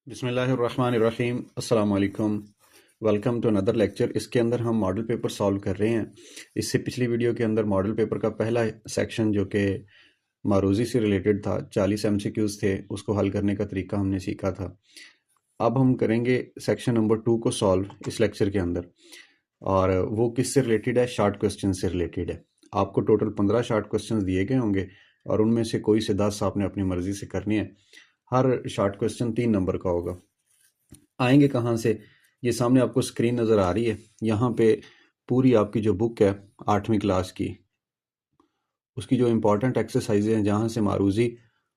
बिस्मिल्लाहिर्रहमानिर्रहीम अस्सलाम वालेकुम। Welcome to another lecture. इसके अंदर हम मॉडल पेपर सॉल्व कर रहे हैं। इससे पिछली वीडियो के अंदर मॉडल पेपर का पहला सेक्शन जो कि मारूजी से रिलेटेड था, 40 एमसीक्यूज थे, उसको हल करने का तरीका हमने सीखा था। अब हम करेंगे सेक्शन नंबर 2 को सॉल्व इस लेक्चर के अंदर, और वो किससे रिलेटेड है? शॉर्ट क्वेश्चन से रिलेटेड है। आपको टोटल 15 शॉर्ट क्वेश्चन दिए गए होंगे और उनमें से कोई से 10 आपने अपनी मर्जी से करनी है। हर शॉर्ट क्वेश्चन 3 नंबर का होगा। आएंगे कहाँ से? ये सामने आपको स्क्रीन नज़र आ रही है। यहाँ पे पूरी आपकी जो बुक है 8वीं क्लास की, उसकी जो इम्पोर्टेंट एक्सरसाइजें हैं जहाँ से मारूजी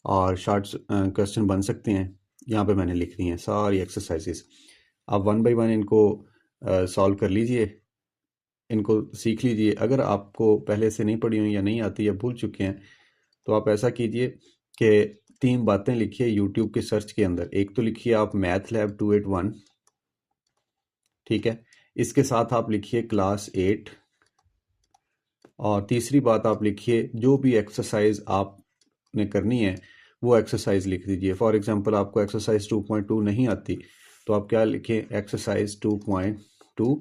और शॉर्ट क्वेश्चन बन सकते हैं, यहाँ पे मैंने लिख दी हैं सारी एक्सरसाइजेस। आप 1 बाय 1 इनको सॉल्व कर लीजिए, इनको सीख लीजिए। अगर आपको पहले से नहीं पढ़ी हुई या नहीं आती या भूल चुके हैं तो आप ऐसा कीजिए कि 3 बातें लिखिए यूट्यूब के सर्च के अंदर। एक तो लिखिए आप मैथ लैब 281, ठीक है। इसके साथ आप लिखिए क्लास 8, और तीसरी बात आप लिखिए जो भी एक्सरसाइज आपने करनी है वो एक्सरसाइज लिख दीजिए। फॉर एग्जांपल आपको एक्सरसाइज 2.2 नहीं आती तो आप क्या लिखें? Exercise 2.2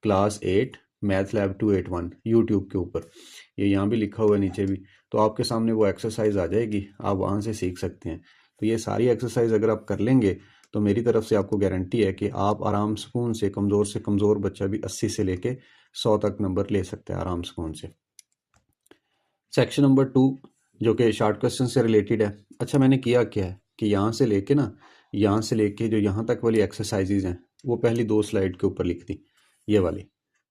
class 8 math lab 281 YouTube के ऊपर। ये यहाँ भी लिखा हुआ है नीचे भी, तो आपके सामने वो एक्सरसाइज आ जाएगी, आप वहाँ से सीख सकते हैं। तो ये सारी एक्सरसाइज अगर आप कर लेंगे तो मेरी तरफ से आपको गारंटी है कि आप आराम सुकून से कमज़ोर बच्चा भी 80 से लेके 100 तक नंबर ले सकते हैं आराम सुकून से। सेक्शन नंबर 2 जो कि शॉर्ट क्वेश्चन से रिलेटेड है। अच्छा, मैंने किया क्या है कि यहाँ से लेके जो यहाँ तक वाली एक्सरसाइजेज हैं वो पहली 2 स्लाइड के ऊपर लिख दी। ये वाली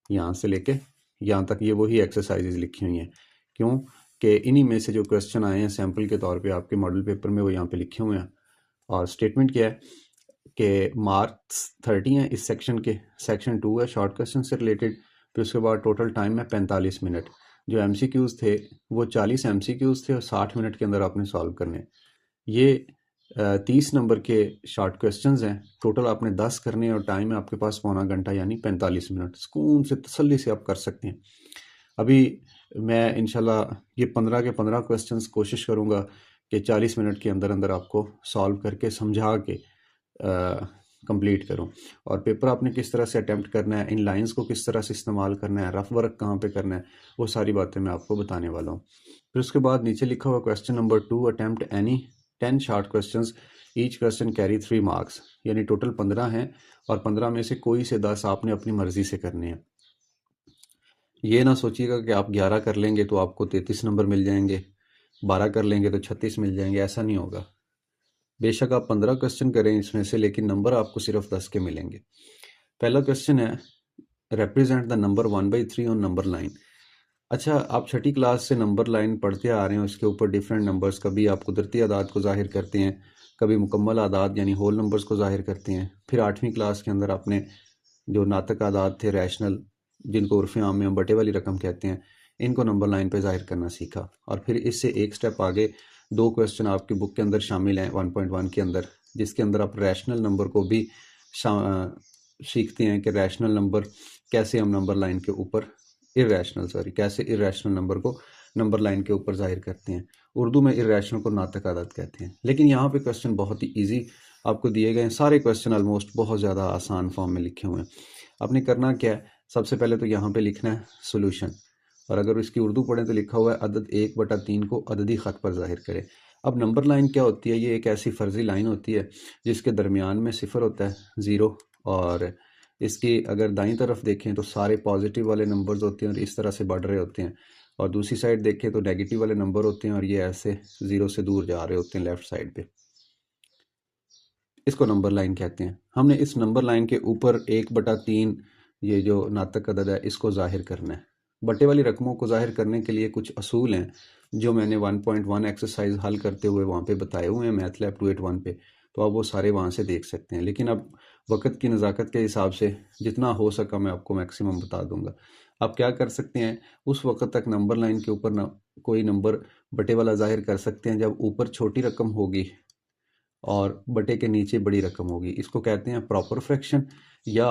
यहाँ से लेके यहाँ तक ये वही एक्सरसाइजेज लिखी हुई हैं। क्यों? कि इन्हीं में से जो क्वेश्चन आए हैं सैम्पल के तौर पे आपके मॉडल पेपर में वो यहाँ पे लिखे हुए हैं। और स्टेटमेंट क्या है कि मार्क्स 30 हैं इस सेक्शन के। सेक्शन 2 है शॉर्ट क्वेश्चन से रिलेटेड। फिर उसके बाद टोटल टाइम है 45 मिनट। जो एमसीक्यूज़ थे वो 40 एमसीक्यूज़ थे और 60 मिनट के अंदर आपने सॉल्व करने। ये 30 नंबर के शॉर्ट क्वेश्चंस हैं। टोटल आपने 10 करने और टाइम है आपके पास पौना घंटा, यानी 45 मिनट। सुकून से तसल्ली से आप कर सकते हैं। अभी मैं इंशाल्लाह ये 15 के 15 क्वेश्चंस कोशिश करूँगा कि 40 मिनट के अंदर अंदर आपको सॉल्व करके समझा के कंप्लीट करूं। और पेपर आपने किस तरह से अटेम्प्ट करना है, इन लाइंस को किस तरह से इस्तेमाल करना है, रफ वर्क कहाँ पे करना है, वो सारी बातें मैं आपको बताने वाला हूँ। फिर उसके बाद नीचे लिखा हुआ question number 2, attempt any 10 short questions, each question carry 3 marks. यानी टोटल 15 हैं और 15 में से कोई से 10 आपने अपनी मर्जी से करने हैं। ये ना सोचिएगा कि आप 11 कर लेंगे तो आपको 33 नंबर मिल जाएंगे, 12 कर लेंगे तो 36 मिल जाएंगे। ऐसा नहीं होगा। बेशक आप 15 क्वेश्चन करें इसमें से, लेकिन नंबर आपको सिर्फ 10 के मिलेंगे। पहला क्वेश्चन है represent the number 1/3 on number line. अच्छा, आप छठी क्लास से नंबर लाइन पढ़ते आ रहे हैं, उसके ऊपर डिफरेंट नंबर्स, कभी आप कुदरती आदाद को जाहिर करते हैं, कभी मुकम्मल आदाद यानी होल नंबर्स को जाहिर करते हैं। फिर 8वीं क्लास के अंदर आपने जो नातक आदाद थे, रैशनल, जिनको उर्फ़ आम में हम बटे वाली रकम कहते हैं, इनको नंबर लाइन पे जाहिर करना सीखा। और फिर इससे एक स्टेप आगे 2 क्वेश्चन आपकी बुक के अंदर शामिल हैं 1.1 के अंदर, जिसके अंदर आप रैशनल नंबर को भी सीखते हैं कि रैशनल नंबर कैसे हम नंबर लाइन के ऊपर कैसे इरेशनल नंबर को नंबर लाइन के ऊपर जाहिर करते हैं। उर्दू में इरेशनल को नातक आदाद कहते हैं। लेकिन यहाँ पे क्वेश्चन बहुत ही इजी आपको दिए गए हैं। सारे क्वेश्चन ऑलमोस्ट बहुत ज़्यादा आसान फॉर्म में लिखे हुए हैं। आपने करना क्या है? सबसे पहले तो यहाँ पे लिखना है सोल्यूशन, और अगर इसकी उर्दू पढ़ें तो लिखा हुआ है अदद 1/3 को अददी ख़त पर जाहिर करें। अब नंबर लाइन क्या होती है? ये एक ऐसी फर्जी लाइन होती है जिसके दरमियान में सिफर होता है, ज़ीरो, और इसकी अगर दाईं तरफ देखें तो सारे पॉजिटिव वाले नंबर्स होते हैं और इस तरह से बढ़ रहे होते हैं, और दूसरी साइड देखें तो नेगेटिव वाले नंबर होते हैं और ये ऐसे ज़ीरो से दूर जा रहे होते हैं लेफ़्ट साइड पे। इसको नंबर लाइन कहते हैं। हमने इस नंबर लाइन के ऊपर 1/3 ये जो नातक अदद है इसको जाहिर करना है। बटे वाली रकमों को जाहिर करने के लिए कुछ असूल हैं जो मैंने 1.1 एक्सरसाइज हल करते हुए वहाँ पे बताए हुए हैं मैथ लैब 281 पे, तो आप वो सारे वहाँ से देख सकते हैं। लेकिन अब वक्त की नज़ाकत के हिसाब से जितना हो सका मैं आपको मैक्सिमम बता दूंगा। आप क्या कर सकते हैं, उस वक्त तक नंबर लाइन के ऊपर कोई नंबर बटे वाला जाहिर कर सकते हैं जब ऊपर छोटी रकम होगी और बटे के नीचे बड़ी रकम होगी। इसको कहते हैं प्रॉपर फ्रैक्शन या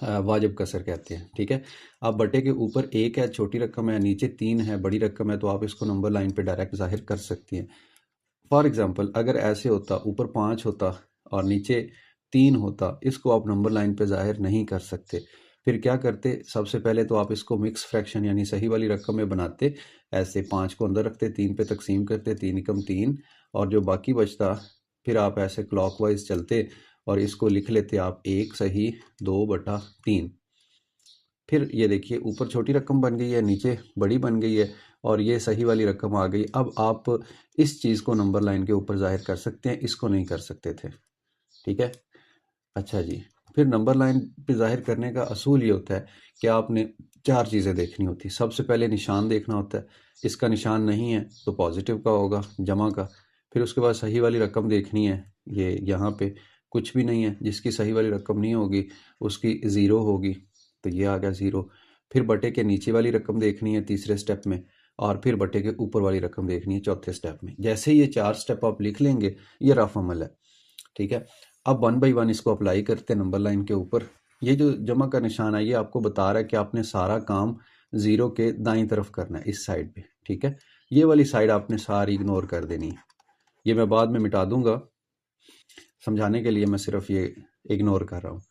वाजिब कसर कहते हैं। ठीक है, अब बटे के ऊपर 1 है, छोटी रकम है, नीचे 3 है, बड़ी रकम है, तो आप इसको नंबर लाइन पे डायरेक्ट जाहिर कर सकती हैं। फॉर एग्जांपल अगर ऐसे होता, ऊपर 5 होता और नीचे 3 होता, इसको आप नंबर लाइन पे ज़ाहिर नहीं कर सकते। फिर क्या करते, सबसे पहले तो आप इसको मिक्स फ्रैक्शन यानी सही वाली रकम में बनाते। ऐसे 5 को अंदर रखते, 3 पे तकसीम करते, 3 एकम 3, और जो बाकी बचता फिर आप ऐसे क्लॉकवाइज चलते और इसको लिख लेते आप 1 सही 2/3। फिर ये देखिए ऊपर छोटी रकम बन गई है, नीचे बड़ी बन गई है, और ये सही वाली रकम आ गई। अब आप इस चीज़ को नंबर लाइन के ऊपर ज़ाहिर कर सकते हैं, इसको नहीं कर सकते थे। ठीक है, अच्छा जी। फिर नंबर लाइन पे ज़ाहिर करने का असूल ये होता है कि आपने 4 चीज़ें देखनी होती है। सबसे पहले निशान देखना होता है, इसका निशान नहीं है तो पॉजिटिव का होगा, जमा का। फिर उसके बाद सही वाली रकम देखनी है, ये यहाँ पे कुछ भी नहीं है, जिसकी सही वाली रकम नहीं होगी उसकी ज़ीरो होगी, तो ये आ गया ज़ीरो। फिर बटे के नीचे वाली रकम देखनी है तीसरे स्टेप में, और फिर बटे के ऊपर वाली रकम देखनी है चौथे स्टेप में। जैसे ये 4 स्टेप आप लिख लेंगे, ये रफ अमल है। ठीक है, अब 1 बाई 1 इसको अप्लाई करते हैं नंबर लाइन के ऊपर। ये जो जमा का निशान है ये आपको बता रहा है कि आपने सारा काम ज़ीरो के दाईं तरफ करना है, इस साइड पे। ठीक है, ये वाली साइड आपने सारी इग्नोर कर देनी है। ये मैं बाद में मिटा दूंगा, समझाने के लिए मैं सिर्फ ये इग्नोर कर रहा हूँ।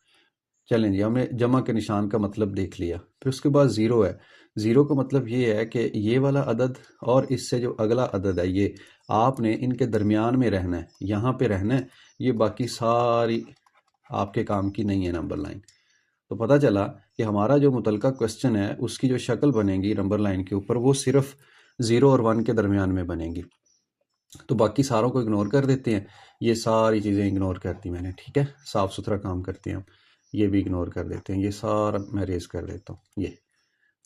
चलें जी, हमने जमा के निशान का मतलब देख लिया। फिर उसके बाद ज़ीरो है। ज़ीरो का मतलब ये है कि ये वाला अदद और इससे जो अगला अदद है, ये आपने इनके दरमियान में रहना है, यहाँ पे रहना है। ये बाकी सारी आपके काम की नहीं है नंबर लाइन। तो पता चला कि हमारा जो मुतलका क्वेश्चन है उसकी जो शक्ल बनेगी नंबर लाइन के ऊपर, वो सिर्फ 0 और 1 के दरमियान में बनेगी। तो बाकी सारों को इग्नोर कर देते हैं, ये सारी चीज़ें इग्नोर कर दी मैंने। ठीक है, साफ़ सुथरा काम करते हैं हम। ये भी इग्नोर कर देते हैं, ये सारा मैं रेज कर देता हूँ ये।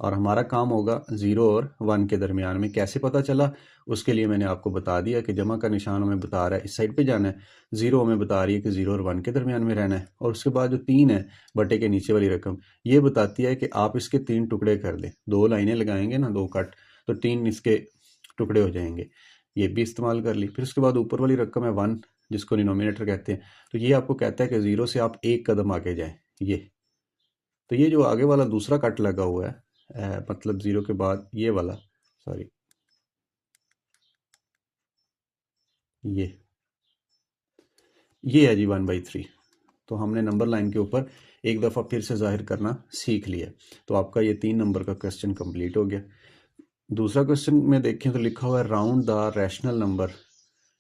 और हमारा काम होगा 0 और 1 के दरमियान में। कैसे पता चला, उसके लिए मैंने आपको बता दिया कि जमा का निशान हमें बता रहा है इस साइड पे जाना है, 0 हमें बता रही है कि 0 और 1 के दरमियान में रहना है, और उसके बाद जो 3 है बटे के नीचे वाली रकम, ये बताती है कि आप इसके 3 टुकड़े कर दें। 2 लाइनें लगाएंगे ना, 2 कट, तो 3 इसके टुकड़े हो जाएंगे। ये भी इस्तेमाल कर ली। फिर उसके बाद ऊपर वाली रकम है 1, जिसको डिनोमिनेटर कहते हैं। तो ये आपको कहता है कि 0 से आप 1 कदम आगे जाएं। ये तो ये जो आगे वाला दूसरा कट लगा हुआ है, मतलब 0 के बाद ये वाला, सॉरी, ये है जी 1/3। तो हमने नंबर लाइन के ऊपर एक दफ़ा फिर से जाहिर करना सीख लिया। तो आपका ये 3 नंबर का क्वेश्चन कंप्लीट हो गया। दूसरा क्वेश्चन में देखें तो लिखा हुआ है राउंड द रैशनल नंबर।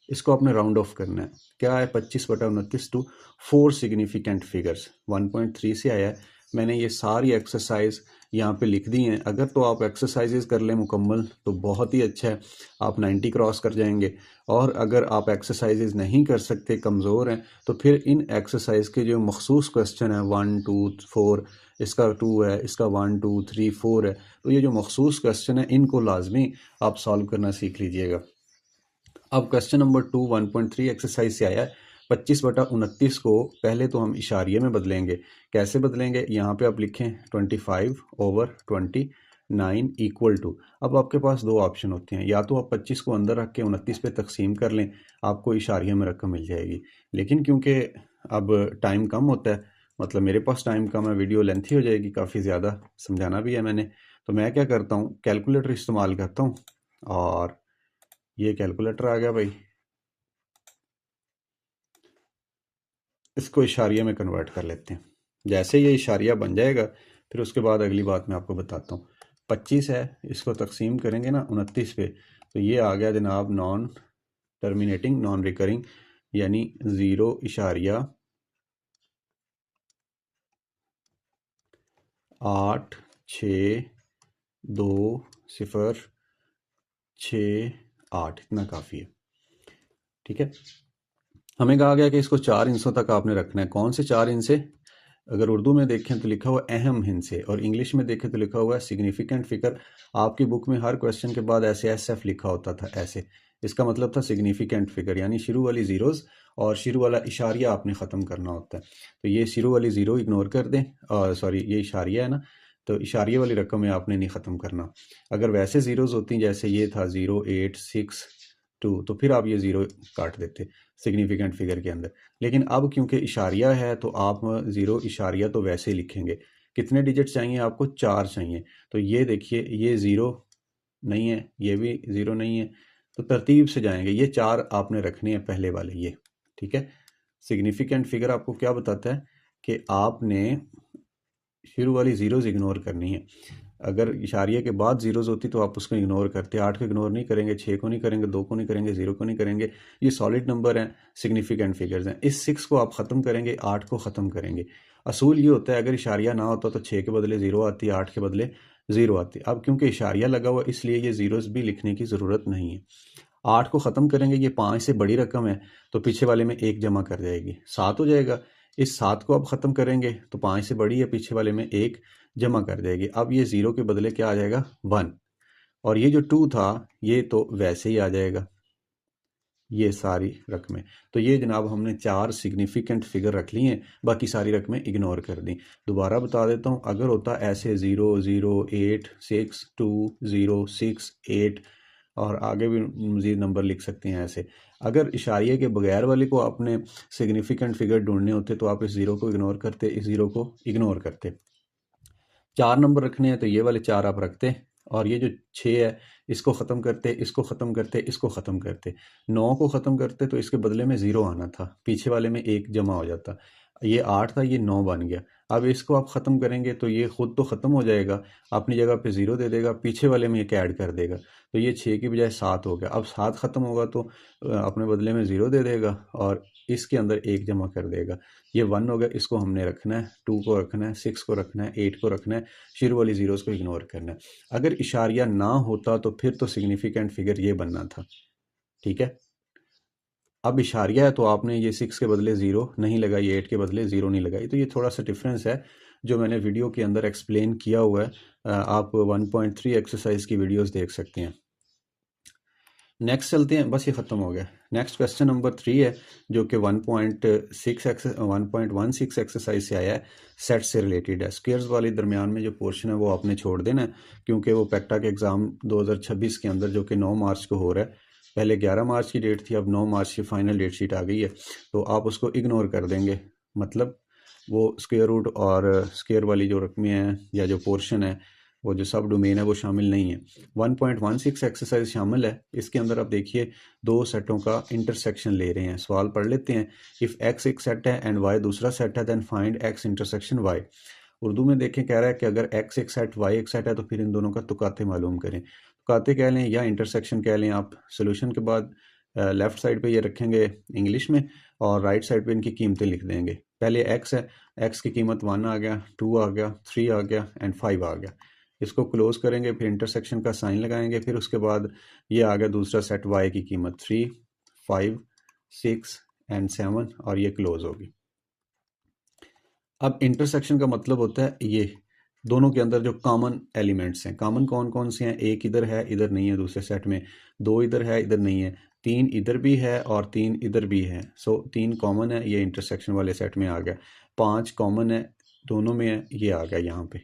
इसको आपने राउंड ऑफ करना है। क्या है, 25/29 टू 4 सिग्निफिकेंट फिगर्स। 1.3 से आया है। मैंने ये सारी एक्सरसाइज यहाँ पे लिख दी हैं। अगर तो आप एक्सरसाइजेज कर लें मुकम्मल तो बहुत ही अच्छा है, आप 90 क्रॉस कर जाएंगे। और अगर आप एक्सरसाइजेज नहीं कर सकते, कमज़ोर हैं, तो फिर इन एक्सरसाइज के जो मखसूस क्वेश्चन है 1 2 4, इसका 2 है, इसका 1 2 3 4 है, तो ये जो मखसूस क्वेश्चन है इनको लाजमी आप सॉल्व करना सीख लीजिएगा। अब क्वेश्चन नंबर 2 1.3 एक्सरसाइज से आया है। 25/29 को पहले तो हम इशारिये में बदलेंगे। कैसे बदलेंगे, यहाँ पे आप लिखें 25/29 इक्वल टू। अब आपके पास दो ऑप्शन होते हैं, या तो आप 25 को अंदर रख के 29 पे तकसीम कर लें, आपको इशारिये में रकम मिल जाएगी। लेकिन क्योंकि अब टाइम कम होता है, मतलब मेरे पास टाइम कम है, वीडियो लेंथी हो जाएगी, काफ़ी ज़्यादा समझाना भी है मैंने, तो मैं क्या करता हूँ, कैलकुलेटर इस्तेमाल करता हूँ। और ये कैलकुलेटर आ गया भाई, इसको इशारिया में कन्वर्ट कर लेते हैं। जैसे ये इशारिया बन जाएगा, फिर उसके बाद अगली बात मैं आपको बताता हूँ। 25 है, इसको तकसीम करेंगे ना 29 पे, तो ये आ गया जनाब नॉन टर्मिनेटिंग नॉन रिकरिंग, यानी 0.86206 इतना काफ़ी है। ठीक है, हमें कहा गया कि इसको 4 हिस्सों तक आपने रखना है। कौन से 4 हिस्से, अगर उर्दू में देखें तो लिखा हुआ अहम हिस्से, और इंग्लिश में देखें तो लिखा हुआ है सिग्निफिकेंट फिगर। आपकी बुक में हर क्वेश्चन के बाद ऐसे SF लिखा होता था, ऐसे, इसका मतलब था सिग्निफिकेंट फिगर, यानी शुरू वाली ज़ीरोज़ और शुरू वाला इशारिया आपने ख़त्म करना होता है। तो ये शुरू वाली ज़ीरो इग्नोर कर दें, और सॉरी ये इशारिया है ना, तो इशारिया वाली रकम में आपने नहीं ख़त्म करना। अगर वैसे ज़ीरोज़ होती जैसे ये था 0.862, तो फिर आप ये ज़ीरो काट देते सिग्निफिकेंट फिगर के अंदर। लेकिन अब क्योंकि इशारिया है तो आप 0 इशारिया तो वैसे ही लिखेंगे। कितने डिजिट चाहिए आपको, 4 चाहिए। तो ये देखिए, ये 0 नहीं है, ये भी 0 नहीं है, तो तरतीब से जाएंगे। ये 4 आपने रखने हैं पहले वाले, ये ठीक है। सिग्निफिकेंट फिगर आपको क्या बताता है कि आपने शुरू वाली ज़ीरोज़ इग्नोर करनी है। अगर इशारिया के बाद ज़ीरोज़ होती तो आप उसको इग्नोर करते। 8 को इग्नोर नहीं करेंगे, 6 को नहीं करेंगे, 2 को नहीं करेंगे, 0 को नहीं करेंगे। ये सॉलिड नंबर हैं, सिग्निफिकेंट फिगर्स हैं। इस 6 को आप ख़त्म करेंगे, 8 को ख़त्म करेंगे। असूल ये होता है अगर इशारिया ना होता तो 6 के बदले 0 आती, 8 के बदले 0 आती। अब क्योंकि इशारिया लगा हुआ इसलिए ये ज़ीरोज़ भी लिखने की ज़रूरत नहीं है। 8 को ख़त्म करेंगे, ये 5 से बड़ी रकम है तो पीछे वाले में 1 जमा कर जाएगी, 7 हो जाएगा। इस 7 को आप ख़त्म करेंगे तो 5 से बड़ी है, पीछे वाले में 1 जमा कर जाएगी। अब ये 0 के बदले क्या आ जाएगा 1, और ये जो 2 था ये तो वैसे ही आ जाएगा, ये सारी रकमें। तो ये जनाब हमने 4 सिग्निफिकेंट फिगर रख ली हैं, बाकी सारी रकमें इग्नोर कर दी। दोबारा बता देता हूँ, अगर होता ऐसे 0 0 8 6 2 0 6 8 और आगे भी मज़ीद नंबर लिख सकते हैं ऐसे। अगर इशारिये के बगैर वाले को आपने सिग्निफिकेंट फिगर ढूंढने होते तो आप इस 0 को इग्नोर करते, इस 0 को इग्नोर करते। 4 नंबर रखने हैं तो ये वाले 4 आप रखते, और ये जो 6 है इसको ख़त्म करते, इसको ख़त्म करते, इसको ख़त्म करते। 9 को ख़त्म करते तो इसके बदले में 0 आना था, पीछे वाले में 1 जमा हो जाता। ये 8 था, ये 9 बन गया। अब इसको आप ख़त्म करेंगे तो ये खुद तो ख़त्म हो जाएगा, अपनी जगह पे 0 दे देगा, पीछे वाले में एक ऐड कर देगा, तो ये 6 की बजाय 7 हो गया। अब 7 ख़त्म होगा तो अपने बदले में 0 दे देगा और इसके अंदर 1 जमा कर देगा। ये 1 हो गया, इसको हमने रखना है, 2 को रखना है, 6 को रखना है, 8 को रखना है, शुरू वाली ज़ीरोज़ को इग्नोर करना है। अगर इशारिया ना होता तो फिर तो सिग्निफिकेंट फिगर ये बनना था, ठीक है। अब इशारिया है तो आपने ये 6 के बदले 0 नहीं लगाई, 8 के बदले 0 नहीं लगाई, तो ये थोड़ा सा डिफरेंस है जो मैंने वीडियो के अंदर एक्सप्लेन किया हुआ है। आप 1.3 एक्सरसाइज की वीडियोस देख सकते हैं। नेक्स्ट चलते हैं, बस ये ख़त्म हो गया। नेक्स्ट क्वेश्चन नंबर 3 है जो कि 1.16 एक्सरसाइज से आया है, सेट से रिलेटेड है। स्क्वेयर्स वाले दरमियान में जो पोर्शन है वो आपने छोड़ देना है, क्योंकि वो पैक्टा के एग्ज़ाम 2026 के अंदर जो कि 9 मार्च को हो रहा है, पहले 11 मार्च की डेट थी, अब 9 मार्च की फाइनल डेट शीट आ गई है, तो आप उसको इग्नोर कर देंगे। मतलब वो स्क्वेयर रूट और स्क्वेयर वाली जो रकमें हैं या जो पोर्शन है, वो जो सब डोमेन है वो शामिल नहीं है। 1.16 एक्सरसाइज शामिल है, इसके अंदर आप देखिए दो सेटों का इंटरसेक्शन ले रहे हैं। सवाल पढ़ लेते हैं। इफ़ एक्स एक सेट है एंड वाई दूसरा सेट है, then find X intersection Y. Urdu में देखें, कह रहा है कि अगर एक्स एक सेट वाई एक सेट है तो फिर इन दोनों का तुकाते मालूम करें। तुकाते कह लें या इंटरसेक्शन कह लें आप। सोल्यूशन के बाद लेफ़्ट साइड पे ये रखेंगे इंग्लिश में और राइट साइड पे इनकी कीमतें लिख देंगे। पहले एक्स है, एक्स की कीमत 1 आ गया, 2 आ गया, 3 आ गया एंड 5 आ गया। इसको क्लोज करेंगे, फिर इंटरसेक्शन का साइन लगाएंगे, फिर उसके बाद ये आ गया दूसरा सेट वाई की कीमत 3, 5, 6 एंड 7 और ये क्लोज होगी। अब इंटरसेक्शन का मतलब होता है ये दोनों के अंदर जो कॉमन एलिमेंट्स हैं। कॉमन कौन कौन से हैं? एक इधर है, इधर नहीं है दूसरे सेट में। 2 इधर है, इधर नहीं है। 3 इधर भी है और 3 इधर भी है। सो 3 कॉमन है, ये इंटरसेक्शन वाले सेट में आ गया। 5 कॉमन है, दोनों में है, ये आ गया यहाँ पे।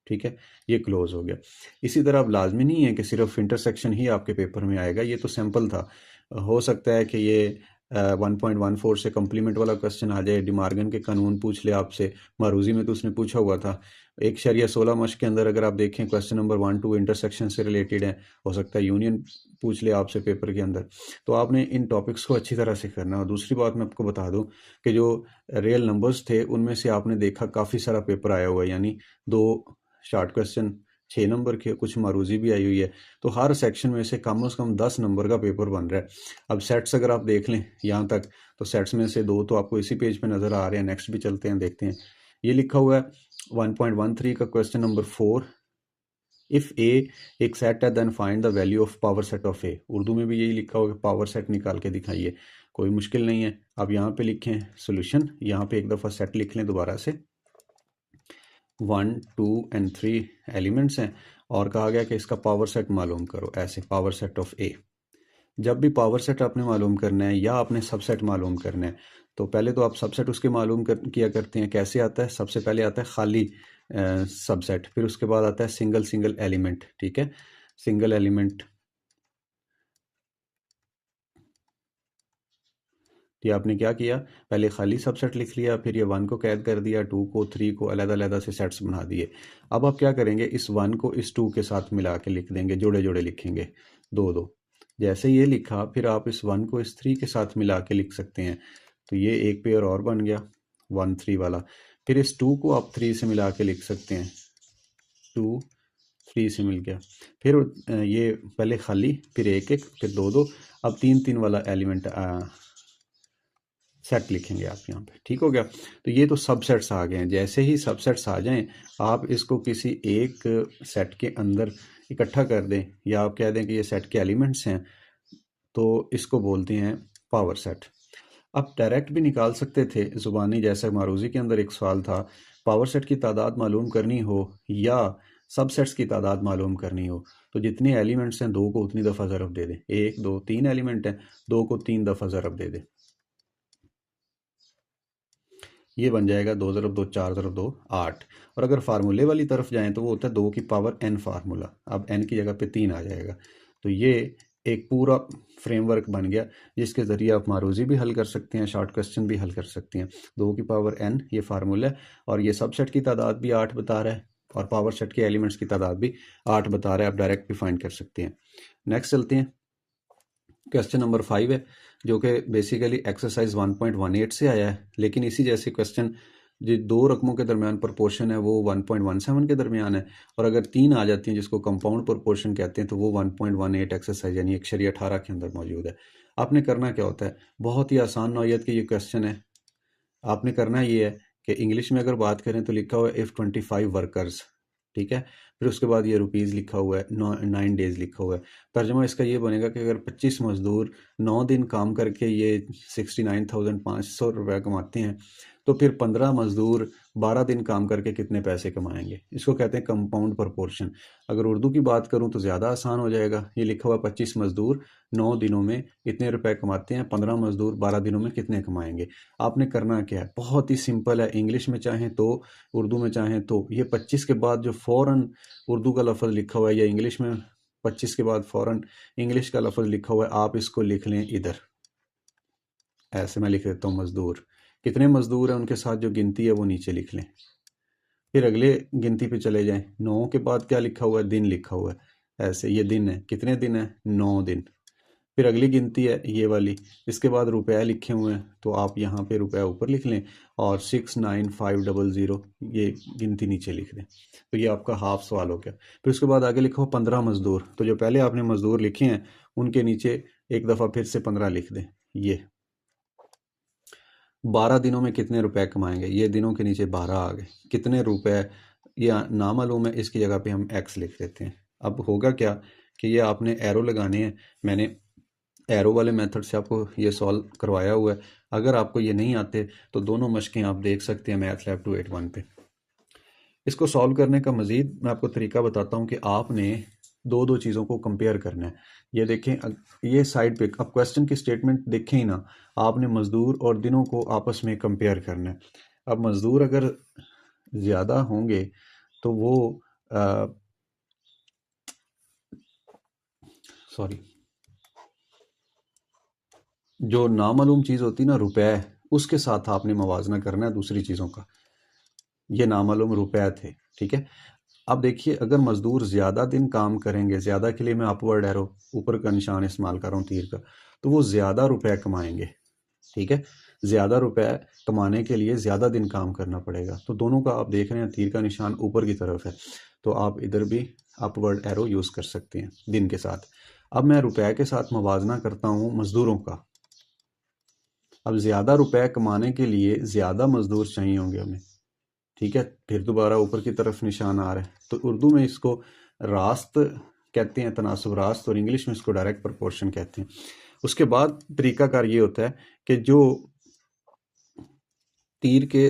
ठीक है, ये क्लोज हो गया। इसी तरह अब लाजमी नहीं है कि सिर्फ इंटरसेक्शन ही आपके पेपर में आएगा, ये तो सैम्पल था। हो सकता है कि ये 1.14 से कम्प्लीमेंट वाला क्वेश्चन आ जाए, डिमार्गन के कानून पूछ ले आपसे। मारूजी में तो उसने पूछा हुआ था। 1/16 मश्क के अंदर अगर आप देखें क्वेश्चन नंबर 1 2 इंटरसेक्शन से रिलेटेड है, हो सकता है यूनियन पूछ ले आपसे पेपर के अंदर। तो आपने इन टॉपिक्स को अच्छी तरह से करना। और दूसरी बात मैं आपको बता दूं कि जो रियल नंबर्स थे उनमें से आपने देखा काफ़ी सारा पेपर आया हुआ है, यानी 2 शॉर्ट क्वेश्चन 6 नंबर के, कुछ मारूजी भी आई हुई है। तो हर सेक्शन में से कम 10 नंबर का पेपर बन रहा है। अब सेट्स अगर आप देख लें यहाँ तक, तो सेट्स में से 2 तो आपको इसी पेज पे नज़र आ रहे हैं। नेक्स्ट भी चलते हैं, देखते हैं। ये लिखा हुआ है 1.13 का क्वेश्चन नंबर 4, इफ़ ए एक सेट है then find the value of power set of A. Urdu में भी यही लिखा हुआ है, पावर सेट निकाल के दिखाइए। कोई मुश्किल नहीं है। अब यहाँ पे लिखें सोल्यूशन, यहाँ पे एक दफ़ा सेट लिख लें दोबारा से। 1 2 एंड 3 एलिमेंट्स हैं और कहा गया कि इसका पावर सेट मालूम करो। ऐसे पावर सेट ऑफ ए। जब भी पावर सेट आपने मालूम करना है या आपने सबसेट मालूम करना है, तो पहले तो आप सबसेट उसके मालूम किया करते हैं। कैसे आता है? सबसे पहले आता है खाली सबसेट, फिर उसके बाद आता है सिंगल सिंगल एलिमेंट। ठीक है, सिंगल एलिमेंट ये आपने क्या किया, पहले खाली सबसेट लिख लिया, फिर ये 1 को कैद कर दिया, 2 को 3 को अलग-अलग से सेट्स बना दिए। अब आप क्या करेंगे, इस 1 को इस 2 के साथ मिला के लिख देंगे, जोड़े जोड़े लिखेंगे, 2 2। जैसे ये लिखा, फिर आप इस 1 को इस 3 के साथ मिला के लिख सकते हैं। तो ये एक पेयर और बन गया 1 3 वाला। फिर इस 2 को आप 3 से मिला के लिख सकते हैं, 2 3 से मिल गया। फिर ये पहले खाली, फिर एक एक, फिर दो दो, अब 3 3 वाला एलिमेंट सेट लिखेंगे आप यहाँ पे। ठीक हो गया। तो ये तो सबसेट्स आ गए हैं। जैसे ही सबसेट्स आ जाएं आप इसको किसी एक सेट के अंदर इकट्ठा कर दें, या आप कह दें कि ये सेट के एलिमेंट्स हैं, तो इसको बोलते हैं पावर सेट। आप डायरेक्ट भी निकाल सकते थे ज़ुबानी, जैसा मारूजी के अंदर एक सवाल था, पावर सेट की तादाद मालूम करनी हो या सबसेट्स की तादाद मालूम करनी हो, तो जितने एलिमेंट्स हैं 2 को उतनी दफ़ा ज़रब दे दें। 1 2 3 एलिमेंट हैं, 2 को 3 दफ़ा ज़रब दे दें। ये बन जाएगा 2 ज़रब 2 4 ज़रब 2 8। और अगर फार्मूले वाली तरफ जाएं तो वो होता है 2 की पावर n फार्मूला। अब n की जगह पे 3 आ जाएगा। तो ये एक पूरा फ्रेमवर्क बन गया जिसके ज़रिए आप मारूजी भी हल कर सकते हैं, शॉर्ट क्वेश्चन भी हल कर सकते हैं। 2 की पावर n ये फार्मूला है, और ये सबसेट की तादाद भी 8 बता रहा है, और पावर सेट के एलिमेंट्स की तादाद भी 8 बता रहा है। आप डायरेक्ट भी फाइंड कर सकते हैं। नेक्स्ट चलते हैं। क्वेश्चन नंबर 5 है, जो कि बेसिकली एक्सरसाइज 1.18 से आया है, लेकिन इसी जैसे क्वेश्चन जो दो रकमों के दरमियान प्रोपोर्शन है वो 1.17 के दरमियान है, और अगर 3 आ जाती हैं जिसको कंपाउंड प्रोपोर्शन कहते हैं, तो वो 1.18 एक्सरसाइज यानी 1/18 के अंदर मौजूद है। आपने करना क्या होता है, बहुत ही आसान नौइयत की ये क्वेश्चन है। आपने करना ये है कि इंग्लिश में अगर बात करें तो लिखा हुआ है इफ़ 25 वर्कर्स, ठीक है। फिर उसके बाद ये रुपीज़ लिखा हुआ है, 9 डेज़ लिखा हुआ है। तर्जमा इसका ये बनेगा कि अगर 25 मज़दूर 9 दिन काम करके ये 69,500 रुपये कमाते हैं, तो फिर 15 मज़दूर 12 दिन काम करके कितने पैसे कमाएंगे। इसको कहते हैं कंपाउंड प्रोपोर्शन। अगर उर्दू की बात करूं तो ज़्यादा आसान हो जाएगा। ये लिखा हुआ 25 मज़दूर 9 दिनों में इतने रुपए कमाते हैं, 15 मज़दूर 12 दिनों में कितने कमाएंगे। आपने करना क्या है, बहुत ही सिंपल है। इंग्लिश में चाहें तो, उर्दू में चाहें तो, ये 25 के बाद जो फ़ौरन उर्दू का लफ्ज़ लिखा हुआ है, या इंग्लिश में 25 के बाद फ़ौरन इंग्लिश का लफ्ज़ लिखा हुआ है, आप इसको लिख लें इधर। ऐसे मैं लिख देता हूँ मज़दूर, कितने मज़दूर हैं उनके साथ जो गिनती है वो नीचे लिख लें। फिर अगले गिनती पे चले जाएं। 9 के बाद क्या लिखा हुआ है, दिन लिखा हुआ है। ऐसे ये दिन है, कितने दिन है, 9 दिन। फिर अगली गिनती है ये वाली, इसके बाद रुपए लिखे हुए हैं, तो आप यहाँ पे रुपए ऊपर लिख लें और 69500 ये गिनती नीचे लिख दें। तो ये आपका हाफ सवाल हो गया। फिर उसके बाद आगे लिखो 15 मज़दूर, तो जो पहले आपने मज़दूर लिखे हैं उनके नीचे एक दफ़ा फिर से 15 लिख दें। ये 12 दिनों में कितने रुपए कमाएंगे, ये दिनों के नीचे 12 आ गए। कितने रुपए, ये नामालूम है, इसकी जगह पे हम एक्स लिख देते हैं। अब होगा क्या कि ये आपने एरो लगाने हैं। मैंने एरो वाले मेथड से आपको ये सॉल्व करवाया हुआ है। अगर आपको ये नहीं आते तो दोनों मशकें आप देख सकते हैं मैथ लैब 281 पे। इसको सॉल्व करने का मज़ीद मैं आपको तरीका बताता हूँ कि आपने दो दो चीज़ों को कंपेयर करना है। ये देखें, ये साइड पे अब क्वेश्चन की स्टेटमेंट देखें ही ना, आपने मज़दूर और दिनों को आपस में कंपेयर करना है। अब मज़दूर अगर ज़्यादा होंगे तो वो सॉरी, जो नामालूम चीज़ होती है ना रुपए, उसके साथ आपने मवाजना करना है दूसरी चीज़ों का। ये नामालूम रुपए थे, ठीक है। अब देखिए, अगर मजदूर ज़्यादा दिन काम करेंगे, ज़्यादा के लिए मैं अपवर्ड एरो ऊपर का निशान इस्तेमाल कर रहा हूँ तीर का, तो वो ज़्यादा रुपए कमाएंगे, ठीक है। ज़्यादा रुपए कमाने के लिए ज़्यादा दिन काम करना पड़ेगा। तो दोनों का आप देख रहे हैं तीर का निशान ऊपर की तरफ है, तो आप इधर भी अपवर्ड एरो यूज़ कर सकते हैं दिन के साथ। अब मैं रुपए के साथ मवाजना करता हूँ मज़दूरों का। अब ज़्यादा रुपए कमाने के लिए ज़्यादा मज़दूर चाहिए होंगे हमें, ठीक है। फिर दोबारा ऊपर की तरफ निशान आ रहा है, तो उर्दू में इसको रास्त कहते हैं, तनासब रास्त, और इंग्लिश में इसको डायरेक्ट प्रोपोर्शन कहते हैं। उसके बाद तरीकाकार ये होता है कि जो तीर के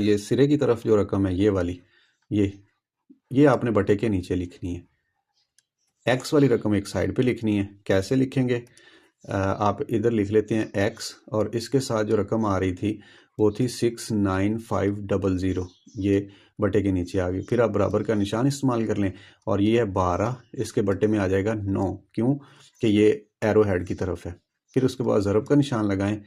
ये सिरे की तरफ जो रकम है, ये वाली, ये आपने बटे के नीचे लिखनी है। एक्स वाली रकम एक साइड पे लिखनी है। कैसे लिखेंगे, आप इधर लिख लेते हैं एक्स, और इसके साथ जो रकम आ रही थी वो थी 69500, ये बटे के नीचे आ गई। फिर आप बराबर का निशान इस्तेमाल कर लें, और ये है 12, इसके बटे में आ जाएगा 9, क्यों कि ये एरो हेड की तरफ है। फिर उसके बाद ज़रब का निशान लगाएं,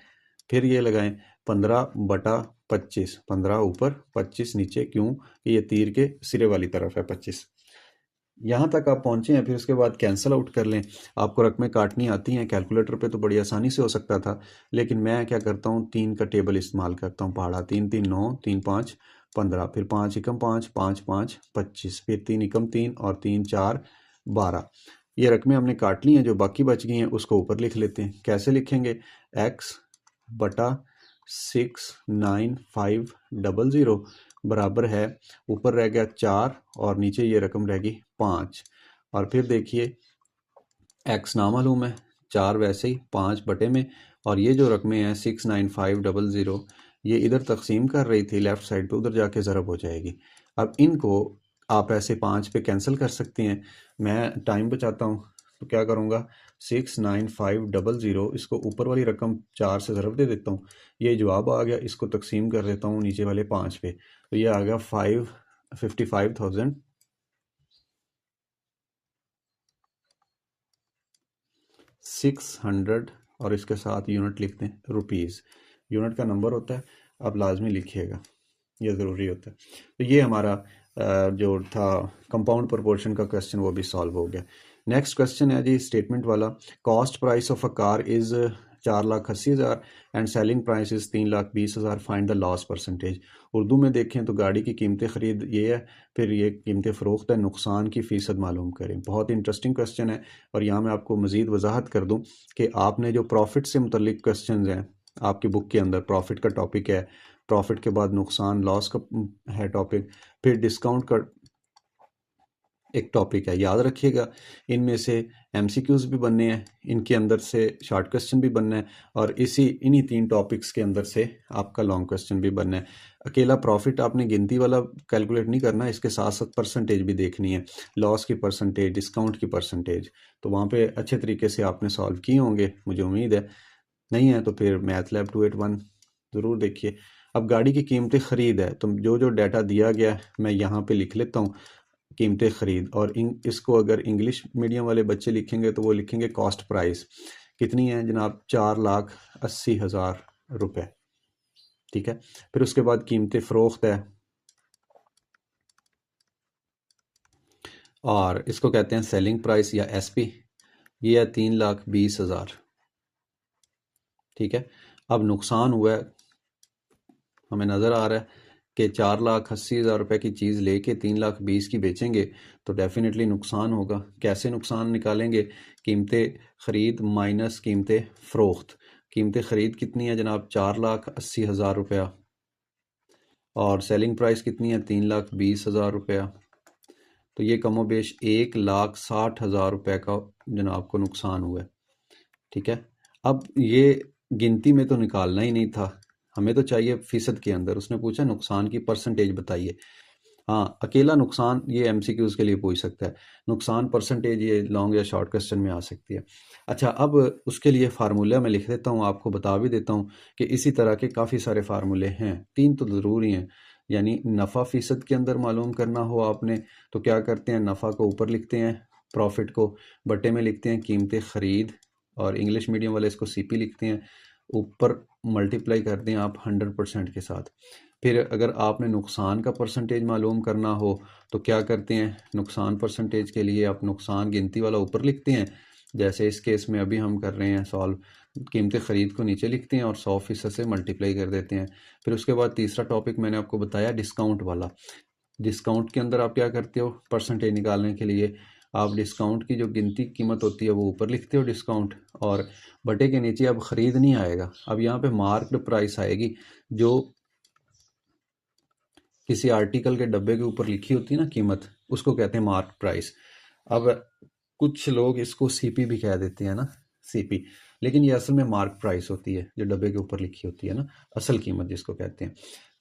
फिर ये लगाएं 15/25, 15 ऊपर 25 नीचे, क्यों कि ये तीर के सिरे वाली तरफ है 25। यहाँ तक आप पहुँचे हैं, फिर उसके बाद कैंसिल आउट कर लें। आपको रकमें काटनी आती हैं, कैलकुलेटर पे तो बड़ी आसानी से हो सकता था, लेकिन मैं क्या करता हूँ, 3 का टेबल इस्तेमाल करता हूँ। पहाड़ा 3 3 9, 3 5 15, फिर 5 एकम 5, 5 5 25, फिर 3 एकम 3 और 3 4 12। ये रकमें हमने काट ली हैं, जो बाकी बच गई हैं उसको ऊपर लिख लेते हैं। कैसे लिखेंगे? x बटा 69500 बराबर है, ऊपर रह गया 4 और नीचे ये रकम रह गई 5। और फिर देखिए x ना मालूम है, 4 वैसे ही 5 बटे में, और ये जो रकमें हैं 69500 ये इधर तकसीम कर रही थी लेफ़्ट साइड पे, उधर जाके ज़रब हो जाएगी। अब इनको आप ऐसे 5 पे कैंसिल कर सकते हैं। मैं टाइम बचाता हूँ तो क्या करूँगा, 69500 इसको ऊपर वाली रकम 4 से ज़रब दे देता हूँ, ये जवाब आ गया। इसको तकसीम कर देता हूँ नीचे वाले 5 पे, तो ये आ गया 55,600 और इसके साथ यूनिट लिखते हैं रुपीज़। यूनिट का नंबर होता है, आप लाजमी लिखिएगा, ये ज़रूरी होता है। तो ये हमारा जो था कंपाउंड प्रोपोर्शन का क्वेश्चन वो भी सॉल्व हो गया। नेक्स्ट क्वेश्चन है जी स्टेटमेंट वाला। Cost price of a car is 4,80,000 and selling price is 3,20,000, find the loss percentage. Urdu में देखें तो गाड़ी की कीमतें ख़रीद ये है, फिर ये कीमतें फ़रोख्त है, नुकसान की फ़ीसद मालूम करें। बहुत इंटरेस्टिंग क्वेश्चन है, और यहाँ मैं आपको मज़ीद वजाहत कर दूँ कि आपने जो प्रॉफिट से मुतल्लिक क्वेश्चन हैं आपकी बुक के अंदर, प्रॉफिट का टॉपिक है, प्रॉफिट के बाद नुकसान लॉस का है टॉपिक, फिर डिस्काउंट का एक टॉपिक है, याद रखिएगा। इनमें से एमसीक्यूज़ भी बनने हैं, इनके अंदर से शॉर्ट क्वेश्चन भी बनना है, और इन्हीं 3 टॉपिक्स के अंदर से आपका लॉन्ग क्वेश्चन भी बनना है। अकेला प्रॉफिट आपने गिनती वाला कैलकुलेट नहीं करना, इसके साथ साथ परसेंटेज भी देखनी है, लॉस की परसेंटेज, डिस्काउंट की परसेंटेज। तो वहाँ पे अच्छे तरीके से आपने सॉल्व किए होंगे, मुझे उम्मीद है। नहीं है तो फिर मैथ लैब 281 ज़रूर देखिए। अब गाड़ी की कीमतें ख़रीद है, तो जो जो डाटा दिया गया है मैं यहाँ पे लिख लेता हूँ, कीमतें ख़रीद। और इसको अगर इंग्लिश मीडियम वाले बच्चे लिखेंगे तो वो लिखेंगे कॉस्ट प्राइस। कितनी है जनाब? 4,80,000 रुपये। ठीक है, फिर उसके बाद कीमतें फ़रोख्त है, और इसको कहते हैं सेलिंग प्राइस या एसपी। ये है 3,20,000। ठीक है, अब नुकसान हुआ है, हमें नज़र आ रहा है कि 4,80,000 रुपये की चीज़ लेके 3,20,000 की बेचेंगे तो डेफिनेटली नुकसान होगा। कैसे नुकसान निकालेंगे? कीमतें ख़रीद माइनस कीमतें फ़रोख्त। कीमतें ख़रीद कितनी है जनाब? 4,80,000 रुपया, और सेलिंग प्राइस कितनी है? 3,20,000 रुपया। तो ये कमोबेश 1,60,000 रुपये का जनाब को नुकसान हुआ है। ठीक है, अब ये गिनती में तो निकालना ही नहीं था, हमें तो चाहिए फीसद के अंदर। उसने पूछा नुकसान की परसेंटेज बताइए। हाँ, अकेला नुकसान ये एमसीक्यूज़ के लिए पूछ सकता है, नुकसान परसेंटेज ये लॉन्ग या शॉर्ट क्वेश्चन में आ सकती है। अच्छा, अब उसके लिए फार्मूला मैं लिख देता हूँ, आपको बता भी देता हूँ कि इसी तरह के काफ़ी सारे फार्मूले हैं, 3 तो ज़रूरी हैं। यानी नफ़ा फ़ीसद के अंदर मालूम करना हो आपने तो क्या करते हैं, नफ़ा को ऊपर लिखते हैं, प्रॉफिट को बटे में लिखते हैं कीमतें ख़रीद, और इंग्लिश मीडियम वाले इसको सीपी लिखते हैं, ऊपर मल्टीप्लाई कर दें आप 100% के साथ। फिर अगर आपने नुकसान का परसेंटेज मालूम करना हो तो क्या करते हैं, नुकसान परसेंटेज के लिए आप नुकसान गिनती वाला ऊपर लिखते हैं, जैसे इस केस में अभी हम कर रहे हैं सॉल्व, कीमतें ख़रीद को नीचे लिखते हैं और 100% से मल्टीप्लाई कर देते हैं। फिर उसके बाद तीसरा टॉपिक मैंने आपको बताया डिस्काउंट वाला। डिस्काउंट के अंदर आप क्या करते हो, परसेंटेज निकालने के लिए आप डिस्काउंट की जो गिनती कीमत होती है वो ऊपर लिखते हो डिस्काउंट, और बटे के नीचे अब ख़रीद नहीं आएगा, अब यहाँ पे मार्क्ड प्राइस आएगी, जो किसी आर्टिकल के डब्बे के ऊपर लिखी होती है ना कीमत, उसको कहते हैं मार्क प्राइस। अब कुछ लोग इसको सीपी भी कह देते हैं ना, सीपी, लेकिन ये असल में मार्क प्राइस होती है, जो डब्बे के ऊपर लिखी होती है ना, असल कीमत जिसको कहते हैं।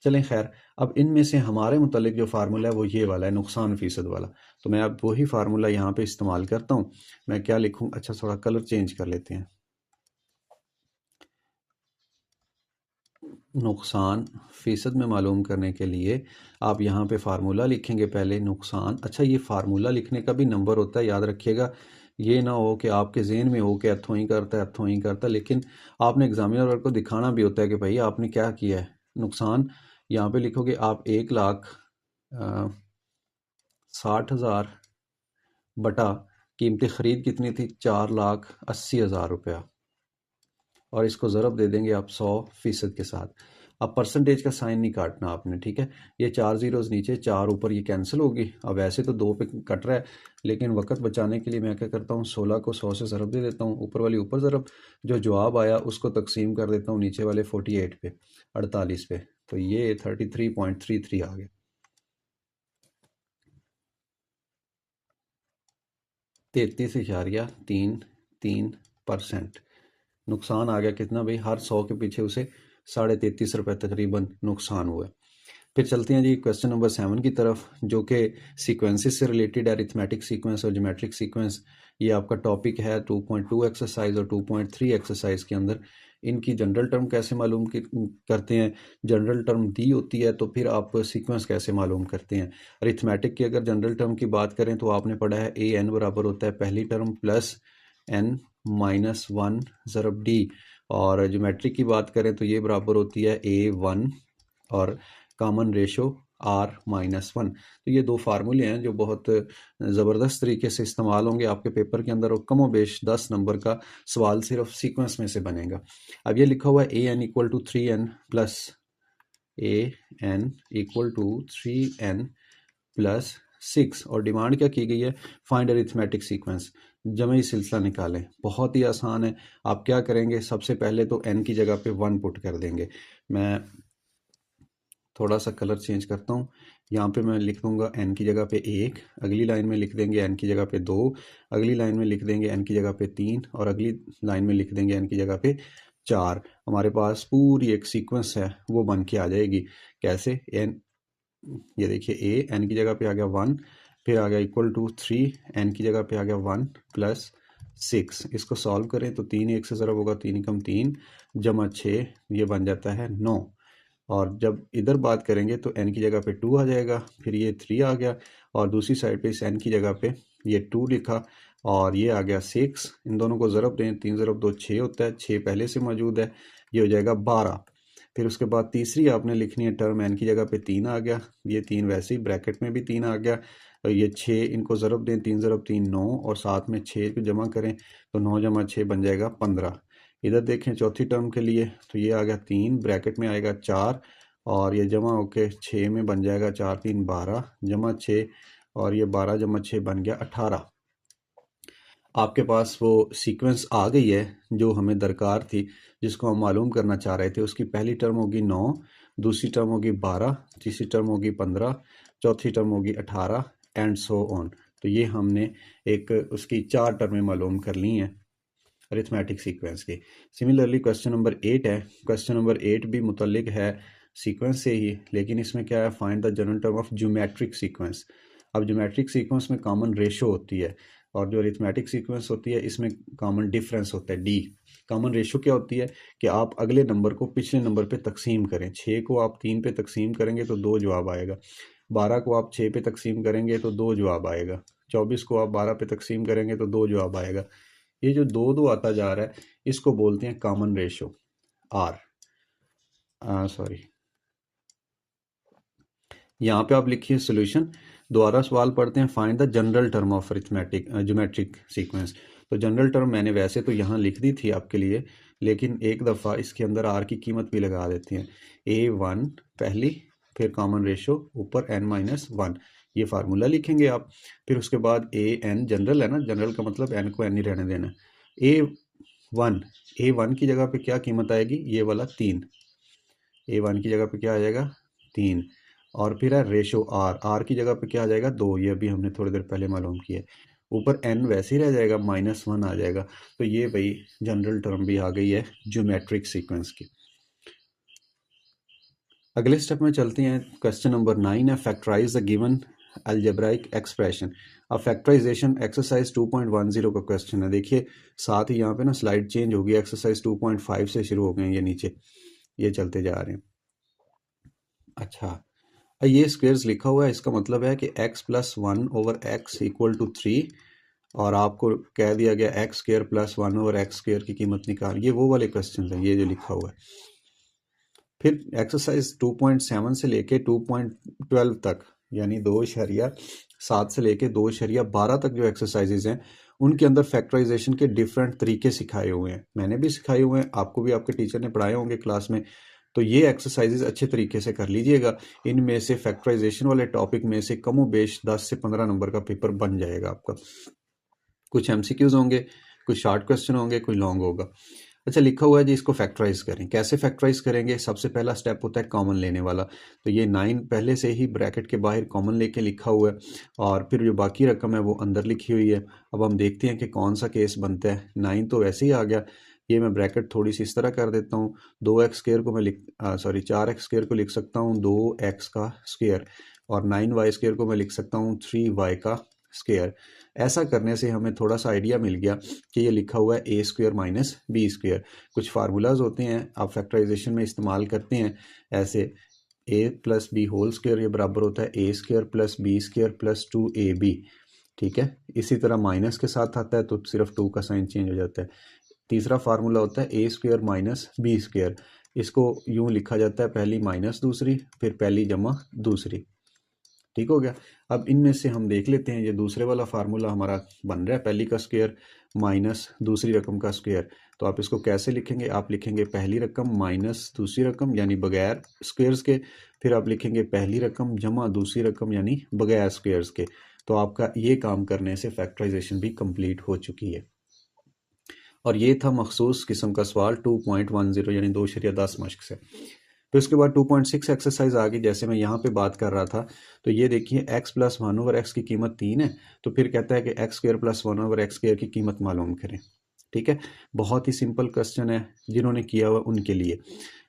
चलें खैर, अब इनमें से हमारे मुतालिक जो फार्मूला है वो ये वाला है, नुकसान फ़ीसद वाला। तो मैं अब वही फार्मूला यहाँ पे इस्तेमाल करता हूँ। मैं क्या लिखूँ, अच्छा थोड़ा कलर चेंज कर लेते हैं। नुकसान फ़ीसद में मालूम करने के लिए आप यहाँ पे फार्मूला लिखेंगे पहले, नुकसान। अच्छा, ये फार्मूला लिखने का भी नंबर होता है, याद रखिएगा। ये ना हो कि आपके जहन में हो कि हथों ही करता है, हथों ही करता है, लेकिन आपने एग्जामिनर को दिखाना भी होता है कि भाई आपने क्या किया है। नुकसान यहाँ पे लिखोगे आप 1,60,000 बटा कीमती ख़रीद कितनी थी 4,80,000 रुपया, और इसको ज़रब दे देंगे आप 100% के साथ। अब परसेंटेज का साइन नहीं काटना आपने, ठीक है। ये 4 ज़ीरोज़ नीचे 4 ऊपर, ये कैंसिल होगी। अब वैसे तो 2 पे कट रहा है, लेकिन वक्त बचाने के लिए मैं क्या करता हूँ 16 को 100 से ज़रब दे देता हूँ, ऊपर वाली ऊपर ज़रब, जो जवाब आया उसको तकसीम कर देता हूँ नीचे वाले 48 पे, 48 पे, तो ये 33.33 आ गया। 33.33%। नुकसान आ गया कितना भाई, हर 100 के पीछे उसे 33.5 रुपये तकरीबन नुकसान हुआ। फिर चलते हैं जी क्वेश्चन नंबर 7 की तरफ, जो कि सीक्वेंसेस से रिलेटेड है, अरिथमेटिक सीक्वेंस और ज्योमेट्रिक सीक्वेंस। ये आपका टॉपिक है 2.2 एक्सरसाइज और 2.3 एक्सरसाइज के अंदर। इनकी जनरल टर्म कैसे मालूम करते हैं, जनरल टर्म दी होती है तो फिर आप सीक्वेंस कैसे मालूम करते हैं। अरिथमेटिक की अगर जनरल टर्म की बात करें तो आपने पढ़ा है ए एन बराबर होता है पहली टर्म प्लस एन माइनस 1 ज़रब डी, और ज्योमेट्रिक की बात करें तो ये बराबर होती है A1 और कॉमन रेशो R-1। तो ये दो फार्मूले हैं जो बहुत ज़बरदस्त तरीके से इस्तेमाल होंगे आपके पेपर के अंदर, और कमो बेश 10 नंबर का सवाल सिर्फ सीक्वेंस में से बनेगा। अब ये लिखा हुआ है AN equal to 3N plus AN equal to 3N plus 6, और डिमांड क्या की गई है, फाइंड अरिथमेटिक सीक्वेंस, जमेई सिलसिला निकालें। बहुत ही आसान है। आप क्या करेंगे, सबसे पहले तो n की जगह पे 1 पुट कर देंगे। मैं थोड़ा सा कलर चेंज करता हूँ, यहाँ पे मैं लिख दूंगा n की जगह पे 1, अगली लाइन में लिख देंगे n की जगह पे 2, अगली लाइन में लिख देंगे n की जगह पे 3, और अगली लाइन में लिख देंगे n की जगह पे 4। हमारे पास पूरी एक सीक्वेंस है वो बन के आ जाएगी। कैसे, n, ये देखिए a n की जगह पे आ गया 1, फिर आ गया इक्वल टू 3, n की जगह पे आ गया 1 प्लस 6। इसको सॉल्व करें तो 3 1 से ज़रब होगा, 3 कम 3 जमा 6, ये बन जाता है 9। और जब इधर बात करेंगे तो n की जगह पे 2 आ जाएगा, फिर ये 3 आ गया, और दूसरी साइड पे इस n की जगह पे ये 2 लिखा, और ये आ गया 6। इन दोनों को ज़रब दें, 3 ज़रब 2 6 होता है, 6 पहले से मौजूद है, ये हो जाएगा 12। फिर उसके बाद तीसरी आपने लिखनी है टर्म, n की जगह पे 3 आ गया, ये 3 वैसे ही ब्रैकेट में भी 3 आ गया, और ये 6, इनको ज़रब दें, 3 ज़रब 3 9, और साथ में 6 को जमा करें तो 9 जमा 6 बन जाएगा 15। इधर देखें चौथी टर्म के लिए तो ये आ गया 3, ब्रैकेट में आएगा 4, और ये जमा होके 6 में बन जाएगा 4 3 12 जमा 6, और ये 12 जमा 6 बन गया 18। आपके पास वो सीक्वेंस आ गई है जो हमें दरकार थी, जिसको हम मालूम करना चाह रहे थे। उसकी पहली टर्म होगी 9, दूसरी टर्म होगी 12, तीसरी टर्म होगी 15, चौथी टर्म होगी 18 एंड सो ऑन। तो ये हमने एक उसकी 4 टर्में मालूम कर ली हैं अरिथमेटिक सीक्वेंस की। सिमिलरली क्वेश्चन नंबर 8 है। क्वेश्चन नंबर 8 भी मुतल्लिक है सीक्वेंस से ही, लेकिन इसमें क्या है, find the general term of geometric sequence. अब ज्योमेट्रिक सीक्वेंस में कॉमन रेशो होती है, और जो अरिथमेटिक सीक्वेंस होती है इसमें कॉमन डिफरेंस होता है डी। कॉमन रेशो क्या होती है कि आप अगले नंबर को पिछले नंबर पे तकसीम करें। 6 को आप 3 पे तकसीम करेंगे तो 2 जवाब आएगा, 12 को आप 6 पे तकसीम करेंगे तो 2 जवाब आएगा, 24 को आप 12 पे तकसीम करेंगे तो 2 जवाब आएगा। ये जो 2 2 आता जा रहा है इसको बोलते हैं कॉमन रेशो आर। सॉरी, यहाँ पे आप लिखिए सोल्यूशन। दोबारा सवाल पढ़ते हैं, find the general term of arithmetic geometric sequence. तो जनरल टर्म मैंने वैसे तो यहाँ लिख दी थी आपके लिए, लेकिन एक दफ़ा इसके अंदर आर की कीमत भी लगा देते हैं। A1 पहली, फिर कॉमन रेशो ऊपर n-1, ये फार्मूला लिखेंगे आप। फिर उसके बाद AN जनरल है ना, जनरल का मतलब n को n ही रहने देना। A1 की जगह पे क्या कीमत आएगी, ये वाला 3। A1 की जगह पे क्या आ जाएगा 3, और फिर है रेशो आर की जगह पे क्या आ जाएगा 2, ये अभी हमने थोड़ी देर पहले मालूम किया। ऊपर n वैसे ही रह जाएगा, -1 आ जाएगा। तो ये भाई जनरल टर्म भी आ गई है ज्योमेट्रिक सीक्वेंस की। अगले स्टेप में चलते हैं। क्वेश्चन नंबर 9 है, factorize the given algebraic expression. अब फैक्टराइजेशन एक्सरसाइज 2.10 का क्वेश्चन है। देखिए साथ ही यहाँ पे ना स्लाइड चेंज होगी, एक्सरसाइज 2.5 से शुरू हो गए हैं, ये नीचे ये चलते जा रहे हैं। अच्छा, ये स्क्वेयर्स लिखा हुआ है, इसका मतलब है कि x plus 1 over X equal to 3, और आपको कह दिया गया X square plus 1 over X square की कीमत निकाल। ये वो वाले क्वेश्चन हैं, ये जो लिखा हुआ है। फिर एक्सरसाइज 2.7 से लेके 2.12 तक यानी 2.7 से लेके 2.12 तक जो एक्सरसाइजेज हैं उनके अंदर फैक्टराइजेशन के डिफरेंट तरीके सिखाए हुए हैं। मैंने भी सिखाए हुए हैं, आपको भी आपके टीचर ने पढ़ाए होंगे क्लास में। तो ये एक्सरसाइजेज अच्छे तरीके से कर लीजिएगा। इनमें से फैक्टराइजेशन वाले टॉपिक में से कमो बेश 10 से 15 नंबर का पेपर बन जाएगा आपका। कुछ एमसीक्यूज होंगे, कुछ शॉर्ट क्वेश्चन होंगे, कोई लॉन्ग होगा। अच्छा, लिखा हुआ है जी, इसको फैक्टराइज करें। कैसे फैक्टराइज करेंगे? सबसे पहला स्टेप होता है कॉमन लेने वाला। तो ये 9 पहले से ही ब्रैकेट के बाहर कॉमन लेके लिखा हुआ है और फिर जो बाकी रकम है वो अंदर लिखी हुई है। अब हम देखते हैं कि कौन सा केस बनता है। 9 तो वैसे ही आ गया, ये मैं ब्रैकेट थोड़ी सी इस तरह कर देता हूँ। 2x² को मैं 4x² को लिख सकता हूँ 2x का स्क्वायर और 9y² को मैं लिख सकता हूँ 3y का स्क्वायर। ऐसा करने से हमें थोड़ा सा आइडिया मिल गया कि ये लिखा हुआ है a² माइनस b²। कुछ फार्मूलाज होते हैं आप फैक्टराइजेशन में इस्तेमाल करते हैं ऐसे, a plus B whole square ये बराबर होता है a² plus b² plus 2ab। ठीक है, इसी तरह माइनस के साथ आता है तो सिर्फ 2 का साइन चेंज हो जाता है। तीसरा फार्मूला होता है a² माइनस b²। इसको यूं लिखा जाता है, पहली माइनस दूसरी फिर पहली जमा दूसरी। ठीक हो गया। अब इनमें से हम देख लेते हैं, ये दूसरे वाला फार्मूला हमारा बन रहा है, पहली का स्क्वायर माइनस दूसरी रकम का स्क्वायर। तो आप इसको कैसे लिखेंगे? आप लिखेंगे पहली रकम माइनस दूसरी रकम यानी बगैर स्क्वायर्स के, फिर आप लिखेंगे पहली रकम जमा दूसरी रकम यानी बगैर स्क्वायर्स के। तो आपका ये काम करने से फैक्टराइजेशन भी कंप्लीट हो चुकी है। और ये था मखसूस किस्म का सवाल 2.10 यानी 2.10 मश्क से। फिर उसके बाद 2.6 एक्सरसाइज आ गई। जैसे मैं यहाँ पे बात कर रहा था तो ये देखिए x प्लस 1/x की कीमत 3 है, तो फिर कहता है कि x² प्लस 1/x² की कीमत मालूम करें। ठीक है, बहुत ही सिंपल क्वेश्चन है, जिन्होंने किया हुआ उनके लिए।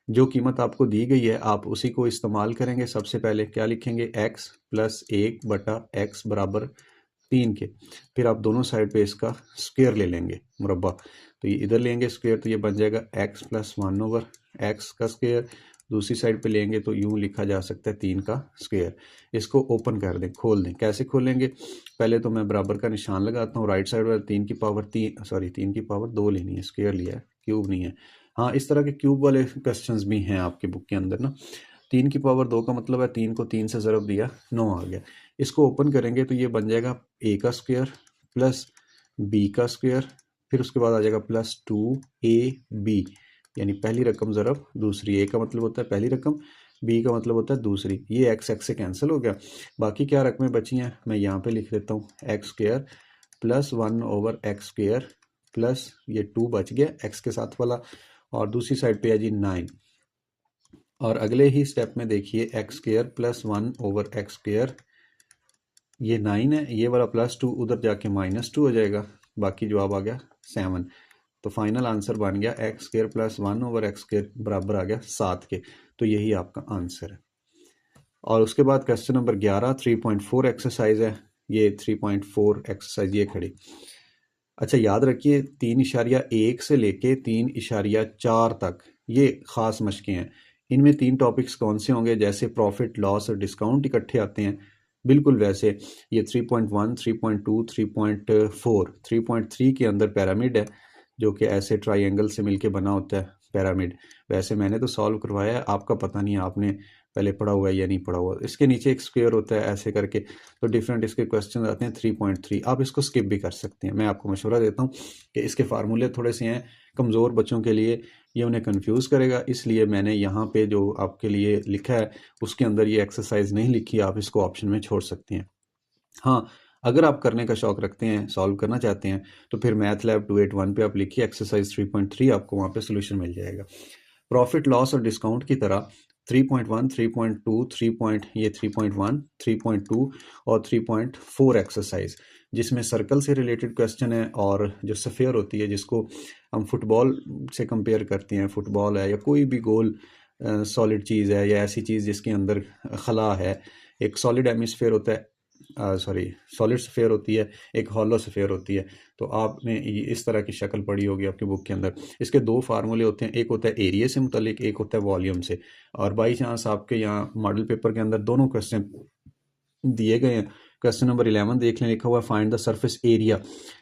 जो कीमत आपको दी गई है आप उसी को इस्तेमाल करेंगे। सबसे पहले क्या लिखेंगे? x प्लस 1/x बराबर 3 के, फिर आप दोनों साइड पे इसका स्क्वायर ले लेंगे, मुरब्बा। तो ये इधर लेंगे स्क्वायर तो ये बन जाएगा x प्लस 1/x का स्क्वायर। दूसरी साइड पे लेंगे तो यूं लिखा जा सकता है 3 का स्क्वायर। इसको ओपन कर दें, खोल दें। कैसे खोलेंगे? पहले तो मैं बराबर का निशान लगाता हूँ, राइट साइड वाले 3 की पावर 2 लेनी है, स्क्वायर लिया है, क्यूब नहीं है। हाँ, इस तरह के क्यूब वाले क्वेश्चंस भी हैं आपके बुक के अंदर ना। 3 की पावर 2 का मतलब है 3 को 3 से ज़रब दिया 9 आ गया। इसको ओपन करेंगे तो ये बन जाएगा a का स्क्वायर प्लस b का स्क्वायर, फिर उसके बाद आ जाएगा प्लस 2ab यानी पहली रकम ज़रब दूसरी। a का मतलब होता है पहली रकम, b का मतलब होता है दूसरी। ये x से कैंसिल हो गया। बाकी क्या रकमें बची हैं मैं यहाँ पे लिख देता हूँ, x² प्लस 1/x² प्लस ये 2 बच गया x के साथ वाला, और दूसरी साइड पे है जी 9। और अगले ही स्टेप में देखिए x² प्लस 1/x², ये 9 है, ये वाला प्लस 2 उधर जाके -2 हो जाएगा, बाकी जवाब आ गया 7। तो फाइनल आंसर बन गया x² प्लस 1/x² बराबर आ गया 7 के। तो यही आपका आंसर है। और उसके बाद क्वेश्चन नंबर 11 3.4 एक्सरसाइज है। ये 3.4 एक्सरसाइज ये खड़ी। अच्छा, याद रखिए 3.1 से लेके 3.4 तक ये खास मशकें हैं। इनमें 3 टॉपिक्स कौन से होंगे? जैसे प्रॉफिट, लॉस और डिस्काउंट इकट्ठे आते हैं, बिल्कुल वैसे ये 3.1, 3.2, 3.4, 3.3 के अंदर पिरामिड है जो कि ऐसे ट्राइंगल से मिलके बना होता है पिरामिड। वैसे मैंने तो सॉल्व करवाया है, आपका पता नहीं आपने पहले पढ़ा हुआ है या नहीं पढ़ा हुआ। इसके नीचे एक स्क्वायर होता है ऐसे करके, तो डिफरेंट इसके क्वेश्चन आते हैं। 3.3 आप इसको स्किप भी कर सकते हैं, मैं आपको मशवरा देता हूँ कि इसके फार्मूले थोड़े से हैं कमज़ोर बच्चों के लिए, ये उन्हें कंफ्यूज करेगा, इसलिए मैंने यहाँ पे जो आपके लिए लिखा है उसके अंदर ये एक्सरसाइज नहीं लिखी, आप इसको ऑप्शन में छोड़ सकते हैं। हाँ, अगर आप करने का शौक रखते हैं, सॉल्व करना चाहते हैं, तो फिर मैथ लैब 281 पे आप लिखिए एक्सरसाइज 3.3, आपको वहाँ पे सोल्यूशन मिल जाएगा। प्रॉफिट, लॉस और डिस्काउंट की तरह 3.1, 3.2, 3.1, 3.2 और 3.4 एक्सरसाइज, जिसमें सर्कल से रिलेटेड क्वेश्चन है, और जो सफ़ेयर होती है जिसको हम फुटबॉल से कंपेयर करते हैं, फुटबॉल है या कोई भी गोल सॉलिड चीज़ है या ऐसी चीज़ जिसके अंदर खला है। एक सॉलिड हेमिस्फीयर होता है, सॉलिड स्फीयर होती है, एक हॉलो स्फीयर होती है। तो आपने इस तरह की शक्ल पढ़ी होगी आपकी बुक के अंदर। इसके 2 फार्मूले होते हैं, एक होता है एरिया से मुतालिक, एक होता है वॉल्यूम से। और बाई चांस आपके यहाँ मॉडल पेपर के अंदर दोनों क्वेश्चन दिए गए हैं। क्वेश्चन नंबर 11 देख लें, लिखा हुआ है फाइंड द सरफेस एरिया।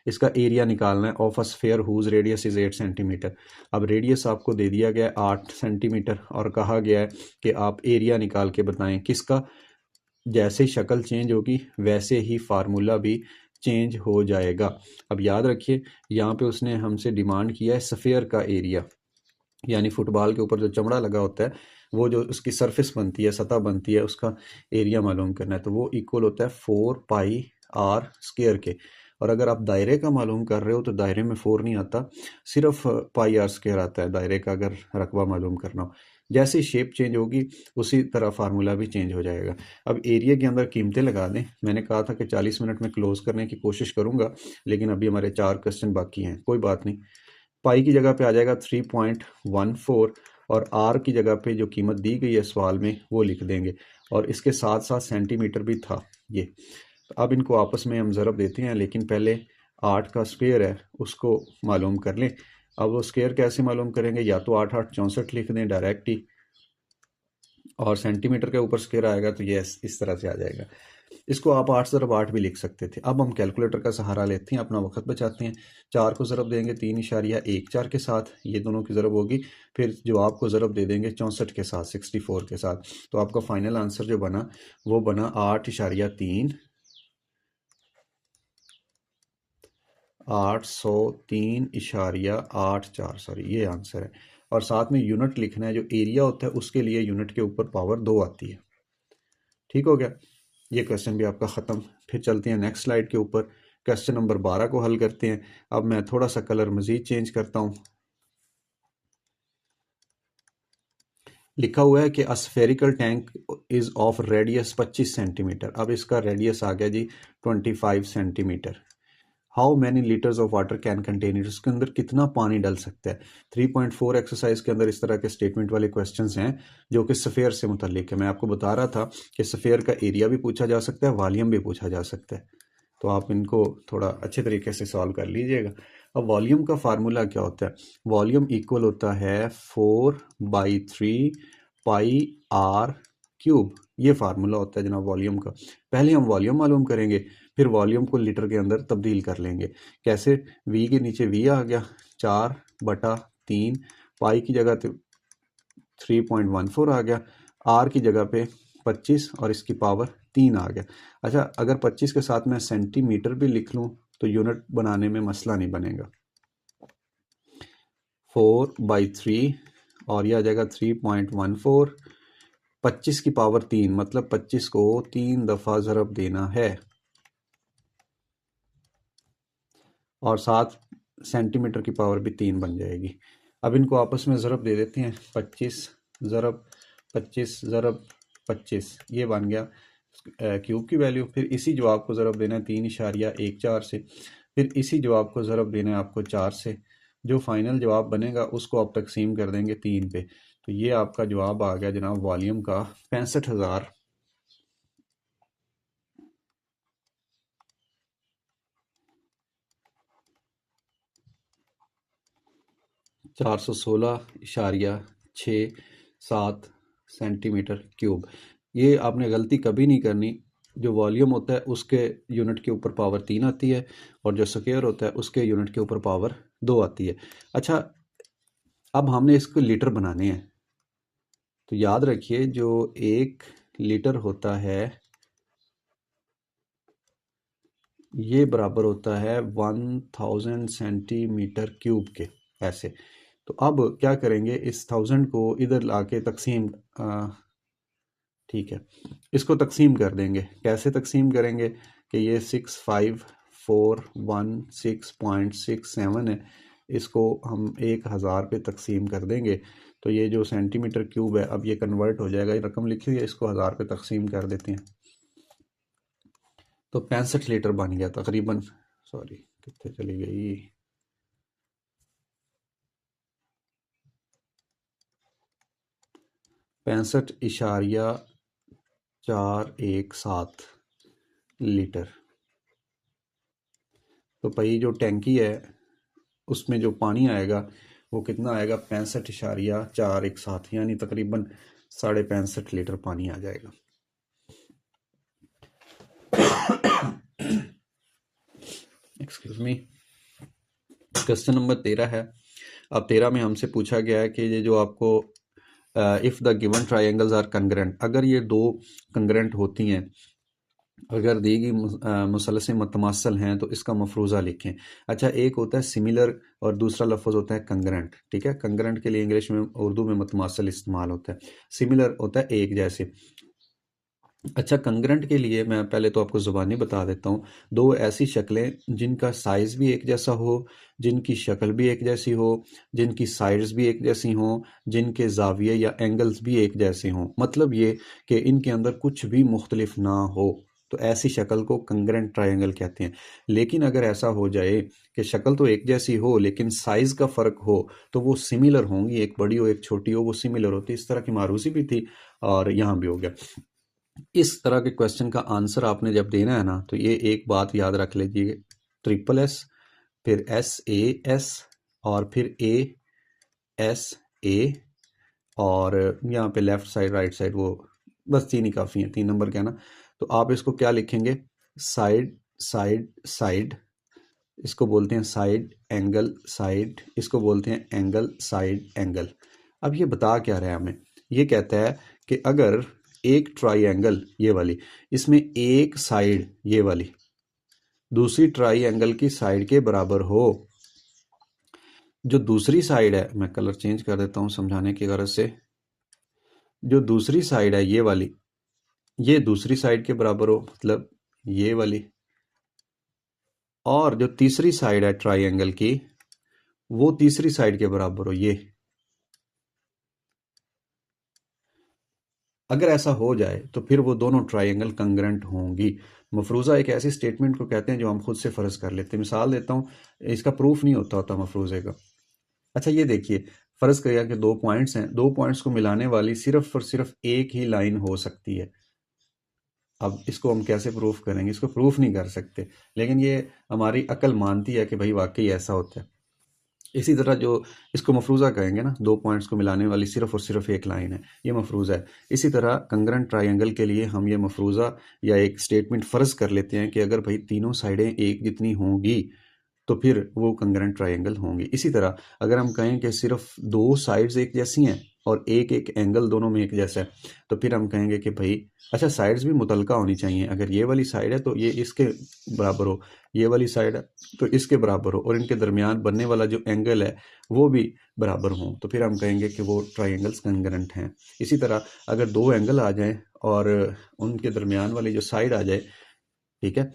इसका एरिया निकालना है of a sphere whose radius is 8 centimetre. अब रेडियस आपको दे दिया गया है 8 सेंटीमीटर और कहा गया है कि आप एरिया निकाल के बताएं किसका? जैसे ही शक्ल चेंज होगी वैसे ही फार्मूला भी चेंज हो जाएगा। अब याद रखिए यहाँ पे उसने हमसे डिमांड किया है स्फीयर का एरिया, यानी फुटबॉल के ऊपर जो चमड़ा लगा होता है वो जो उसकी सरफेस बनती है, सतह बनती है, उसका एरिया मालूम करना है। तो वो इक्वल होता है 4πr² के। और अगर आप दायरे का मालूम कर रहे हो तो दायरे में 4 नहीं आता, सिर्फ πr² आता है दायरे का, अगर रकबा मालूम करना हो। जैसे शेप चेंज होगी उसी तरह फार्मूला भी चेंज हो जाएगा। अब एरिया के अंदर कीमतें लगा दें। मैंने कहा था कि 40 मिनट में क्लोज करने की कोशिश करूंगा, लेकिन अभी हमारे 4 क्वेश्चन बाकी हैं, कोई बात नहीं। पाई की जगह पे आ जाएगा 3.14 और आर की जगह पे जो कीमत दी गई है सवाल में वो लिख देंगे, और इसके साथ साथ सेंटीमीटर भी था ये। तो अब इनको आपस में हम ज़रब देते हैं, लेकिन पहले 8 का स्क्वायर है उसको मालूम कर लें। अब वो स्क्वायर कैसे मालूम करेंगे, या तो 8 8 64 लिख दें डायरेक्ट ही, और सेंटीमीटर के ऊपर स्क्वायर आएगा तो ये इस तरह से आ जाएगा। इसको आप 8 ज़रब 8 भी लिख सकते थे। अब हम कैलकुलेटर का सहारा लेते हैं, अपना वक्त बचाते हैं। 4 को ज़रब देंगे 3.14 के साथ, ये दोनों की ज़रब होगी। फिर जवाब को ज़रब दे देंगे 64 के साथ, 64 के साथ। तो आपका फाइनल आंसर जो बना वो बना 8.3 803.84, सॉरी ये आंसर है। और साथ में यूनिट लिखना है, जो एरिया होता है उसके लिए यूनिट के ऊपर पावर 2 आती है। ठीक हो गया, ये क्वेश्चन भी आपका ख़त्म। फिर चलते हैं नेक्स्ट स्लाइड के ऊपर, क्वेश्चन नंबर 12 को हल करते हैं। अब मैं थोड़ा सा कलर मज़ीद चेंज करता हूँ। लिखा हुआ है कि a spherical tank is of radius 25 centimetre. अब इसका रेडियस आ गया जी 25 centimetre. How many litres of water can contain it, उसके अंदर कितना पानी डल सकता है। 3.4 एक्सरसाइज के अंदर इस तरह के स्टेटमेंट वाले क्वेश्चंस हैं जो कि सफ़ेयर से मुतल्लिक है। मैं आपको बता रहा था कि सफ़ेयर का एरिया भी पूछा जा सकता है, वॉल्यूम भी पूछा जा सकता है, तो आप इनको थोड़ा अच्छे तरीके से सॉल्व कर लीजिएगा। अब वॉल्यूम का फार्मूला क्या होता है, वॉल्यूम इक्वल होता है 4/3πr³। ये फार्मूला होता है जनाब वॉल्यूम का। पहले हम वॉल्यूम मालूम करेंगे, फिर वॉल्यूम को लीटर के अंदर तब्दील कर लेंगे। कैसे, वी के नीचे वी आ गया 4/3, पाई की जगह 3.14 आ गया, आर की जगह पे 25 और इसकी पावर 3 आ गया। अच्छा, अगर 25 के साथ मैं सेंटीमीटर भी लिख लूँ तो यूनिट बनाने में मसला नहीं बनेगा। 4/3 और यह आ जाएगा 3.14, 25 की पावर 3, मतलब 25 को 3 दफ़ा ज़रब देना है, और साथ सेंटीमीटर की पावर भी 3 बन जाएगी। अब इनको आपस में ज़रब दे देते हैं, 25 ज़रब 25 ज़रब 25, ये बन गया क्यूब की वैल्यू। फिर इसी जवाब को ज़रब देना है 3.14 से, फिर इसी जवाब को ज़रब देना है आपको 4 से। जो फाइनल जवाब बनेगा उसको आप तकसीम कर देंगे 3 पे। तो ये आपका जवाब आ गया जनाब वॉल्यूम का 65,000 416.67 सेंटीमीटर क्यूब। ये आपने गलती कभी नहीं करनी, जो वॉल्यूम होता है उसके यूनिट के ऊपर पावर 3 आती है, और जो स्क्वायर होता है उसके यूनिट के ऊपर पावर 2 आती है। अच्छा, अब हमने इसको लीटर बनाने हैं, तो याद रखिए जो 1 लीटर होता है ये बराबर होता है 1000 सेंटीमीटर क्यूब के, ऐसे। तो अब क्या करेंगे, इस 1000 को इधर लाके तकसीम, ठीक है, इसको तकसीम कर देंगे। कैसे तकसीम करेंगे कि ये 65416.67 है, इसको हम 1000 पे तकसीम कर देंगे तो ये जो सेंटीमीटर क्यूब है अब ये कन्वर्ट हो जाएगा। ये रकम लिखी हुई है, इसको 1000 पे तकसीम कर देते हैं तो 65 लीटर बन गया तकरीबन। सॉरी, कितने चली गई, 65.417 लीटर। तो भाई जो टैंकी है उसमें जो पानी आएगा वो कितना आएगा, 65.417, यानी तकरीबन 65.5 लीटर पानी आ जाएगा। Excuse me. क्वेश्चन नंबर 13 है। अब 13 में हमसे पूछा गया है कि ये जो आपको if the given triangles are congruent, अगर ये दो कंग्रेंट होती हैं, अगर दी गई मुसलसल मतमासल हैं तो इसका मफरूज़ा लिखें। अच्छा, एक होता है सिमिलर और दूसरा लफ्ज़ होता है कंग्रेंट। ठीक है, कंग्रेंट के लिए इंग्लिश में उर्दू में मतमासल इस्तेमाल होता है, सिमिलर होता है एक जैसे। अच्छा, कंग्रेंट के लिए मैं पहले तो आपको ज़ुबानी बता देता हूँ। दो ऐसी शक्लें जिनका साइज़ भी एक जैसा हो, जिनकी शक्ल भी एक जैसी हो, जिनकी साइड्स भी एक जैसी हों, जिनके ज़ाविये या एंगल्स भी एक जैसे हों, मतलब ये कि इनके अंदर कुछ भी मुख्तलिफ ना हो, तो ऐसी शक्ल को कंग्रेंट ट्रायंगल कहते हैं। लेकिन अगर ऐसा हो जाए कि शक्ल तो एक जैसी हो लेकिन साइज़ का फ़र्क हो, तो वो सिमिलर होंगी, एक बड़ी हो एक छोटी हो, वो सिमिलर होती है। इस तरह की मारूसी भी थी और यहाँ भी हो गया। इस तरह के क्वेश्चन का आंसर आपने जब देना है ना, तो ये एक बात याद रख लीजिए, ट्रिपल एस, फिर एस ए एस, और फिर ए एस ए, और यहाँ पे लेफ्ट साइड राइट साइड, वो बस तीन ही काफ़ी हैं, 3 नंबर का है ना। तो आप इसको क्या लिखेंगे, साइड साइड साइड, इसको बोलते हैं साइड एंगल साइड, इसको बोलते हैं एंगल साइड एंगल। अब ये बता क्या रहा है हमें, ये कहता है कि अगर एक ट्राइंगल ये वाली, इसमें एक साइड ये वाली दूसरी ट्राइंगल की साइड के बराबर हो, जो दूसरी साइड है, मैं कलर चेंज कर देता हूँ समझाने की गरज से, जो दूसरी साइड है ये वाली, ये दूसरी साइड के बराबर हो, मतलब ये वाली, और जो तीसरी साइड है ट्राइंगल की वो तीसरी साइड के बराबर हो, ये। अगर ऐसा हो जाए तो फिर वो दोनों ट्राइंगल कंग्रेंट होंगी। मफरूज़ा एक ऐसी स्टेटमेंट को कहते हैं जो हम खुद से फ़र्ज़ कर लेते हैं। मिसाल देता हूँ, इसका प्रूफ नहीं होता मफरूज़े का। अच्छा, ये देखिए, फ़र्ज़ किया कि 2 पॉइंट्स हैं, 2 पॉइंट्स को मिलाने वाली सिर्फ़ और सिर्फ़ एक ही लाइन हो सकती है। अब इसको हम कैसे प्रूफ करेंगे, इसको प्रूफ नहीं कर सकते, लेकिन ये हमारी अक्ल मानती है कि भाई वाकई ऐसा होता है। इसी तरह जो इसको मफरूज़ा कहेंगे ना, 2 पॉइंट्स को मिलाने वाली सिर्फ़ और सिर्फ़ एक लाइन है, ये मफरूज़ा है। इसी तरह कंग्रेंट ट्रायंगल के लिए हम ये मफरूज़ा या एक स्टेटमेंट फ़र्ज़ कर लेते हैं कि अगर भाई तीनों साइडें एक जितनी होंगी तो फिर वो कंग्रेंट ट्रायंगल होंगे। इसी तरह अगर हम कहें कि सिर्फ दो साइड्स एक जैसी हैं और एक एक एंगल दोनों में एक जैसा है, तो फिर हम कहेंगे कि भाई अच्छा, साइड्स भी मुतलका होनी चाहिए। अगर ये वाली साइड है तो ये इसके बराबर हो, ये वाली साइड है तो इसके बराबर हो, और इनके दरमियान बनने वाला जो एंगल है वो भी बराबर हो, तो फिर हम कहेंगे कि वो ट्राइंगल्स कंग्रेंट हैं। इसी तरह अगर दो एंगल आ जाएं और उनके दरमियान वाली जो साइड आ जाए, ठीक है,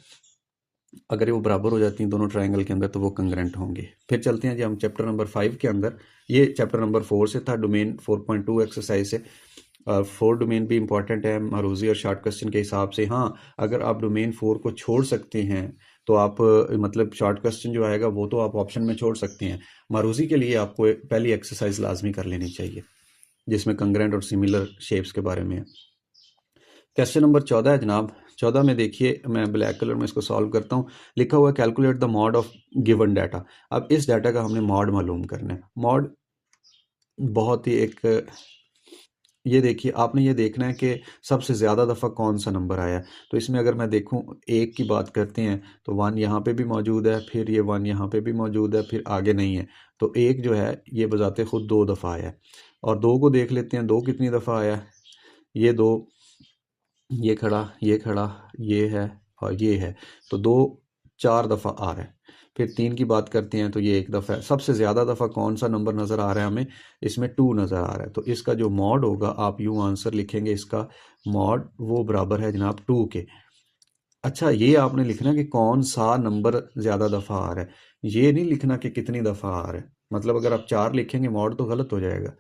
अगर वो बराबर हो जाती हैं दोनों ट्रायंगल के अंदर, तो वो कंग्रेंट होंगे। फिर चलते हैं जी हम चैप्टर नंबर 5 के अंदर। ये चैप्टर नंबर 4 से था, डोमेन 4.2 एक्सरसाइज से। 4 डोमेन भी इंपॉर्टेंट है मारूजी और शॉर्ट क्वेश्चन के हिसाब से। हाँ, अगर आप डोमेन 4 को छोड़ सकते हैं तो आप मतलब शॉर्ट क्वेश्चन जो आएगा वो तो आप ऑप्शन में छोड़ सकते हैं। मारूजी के लिए आपको पहली एक्सरसाइज लाजमी कर लेनी चाहिए जिसमें कंग्रेंट और सिमिलर शेप्स के बारे में है। क्वेश्चन नंबर 14 है जनाब। 14 में देखिए, मैं ब्लैक कलर में इसको सॉल्व करता हूँ। लिखा हुआ calculate the mod of given data. अब इस डाटा का हमने मॉड मालूम करना है। मॉड बहुत ही एक, ये देखिए, आपने ये देखना है कि सबसे ज़्यादा दफ़ा कौन सा नंबर आया है। तो इसमें अगर मैं देखूं, एक की बात करते हैं तो 1 यहाँ पे भी मौजूद है, फिर ये 1 यहाँ पे भी मौजूद है, फिर आगे नहीं है। तो एक जो है ये बजाते खुद 2 दफ़ा आया है। और 2 को देख लेते हैं, 2 कितनी दफ़ा आया है, ये 2, ये खड़ा, ये खड़ा, ये है और ये है, तो 2 4 दफ़ा आ रहा है। फिर 3 की बात करते हैं तो ये 1 दफ़ा है। सबसे ज़्यादा दफ़ा कौन सा नंबर नज़र आ रहा है हमें, इसमें 2 नज़र आ रहा है। तो इसका जो मॉड होगा, आप यूँ आंसर लिखेंगे, इसका मॉड वो बराबर है जनाब 2 के। अच्छा, ये आपने लिखना कि कौन सा नंबर ज़्यादा दफ़ा आ रहा है, ये नहीं लिखना कि कितनी दफ़ा आ रहा है। मतलब अगर आप 4 लिखेंगे मॉड तो गलत हो जाएगा।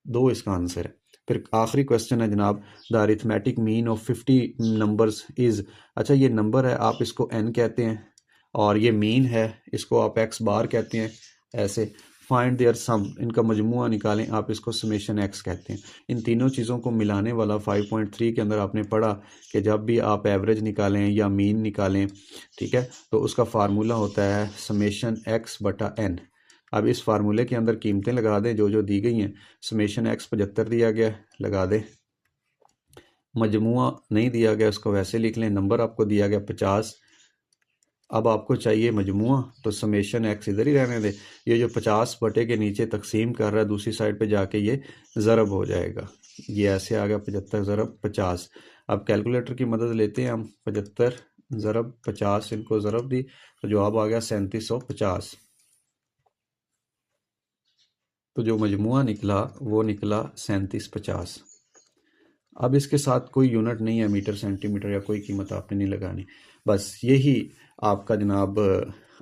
2 इसका आंसर है। फिर आखिरी क्वेश्चन है जनाब, the arithmetic mean of 50 numbers is. अच्छा, ये नंबर है, आप इसको n कहते हैं, और ये मीन है, इसको आप x बार कहते हैं। ऐसे फाइंड देयर सम, इनका मजमुआ निकालें, आप इसको समेशन x कहते हैं। इन तीनों चीज़ों को मिलाने वाला 5.3 के अंदर आपने पढ़ा कि जब भी आप एवरेज निकालें या मीन निकालें, ठीक है, तो उसका फार्मूला होता है समेशन x बटा n। अब इस फार्मूले के अंदर कीमतें लगा दें जो जो दी गई हैं। समेशन x 75 दिया गया, लगा दें। मजमुआ नहीं दिया गया, उसको वैसे लिख लें। नंबर आपको दिया गया 50, अब आपको चाहिए मजमुआ, तो समेशन एक्स इधर ही रहने दे। ये जो 50 बटे के नीचे तकसीम कर रहा है दूसरी साइड पे जाके ये ज़रब हो जाएगा। ये ऐसे आ गया 75 ज़रब 50। अब कैलकुलेटर की मदद लेते हैं हम। 75 ज़रब 50, इनको ज़रब दी तो जवाब आ गया 3750। तो जो मजमुआ निकला वो निकला 3750। अब इसके साथ कोई यूनिट नहीं है, मीटर सेंटीमीटर या कोई कीमत आपने नहीं लगानी। बस यही आपका जनाब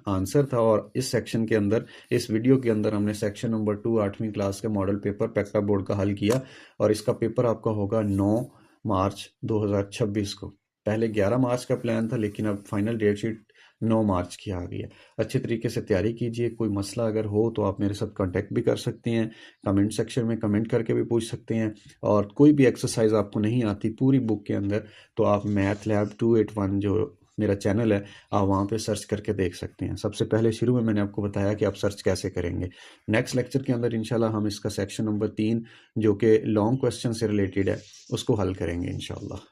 आंसर था। और इस सेक्शन के अंदर, इस वीडियो के अंदर हमने सेक्शन नंबर 2 8वीं क्लास के मॉडल पेपर पैक्टा बोर्ड का हल किया। और इसका पेपर आपका होगा 9 मार्च 2026 को। पहले 11 मार्च का प्लान था, लेकिन अब फाइनल डेट शीट 9 मार्च की आ गई है। अच्छे तरीके से तैयारी कीजिए। कोई मसला अगर हो तो आप मेरे साथ कांटेक्ट भी कर सकते हैं, कमेंट सेक्शन में कमेंट करके भी पूछ सकते हैं। और कोई भी एक्सरसाइज आपको नहीं आती पूरी बुक के अंदर, तो आप मैथ लैब 281 जो मेरा चैनल है, आप वहाँ पे सर्च करके देख सकते हैं। सबसे पहले शुरू में मैंने आपको बताया कि आप सर्च कैसे करेंगे। नेक्स्ट लेक्चर के अंदर इंशाल्लाह हम इसका सेक्शन नंबर 3 जो कि लॉन्ग क्वेश्चन से रिलेटेड है उसको हल करेंगे इंशाल्लाह।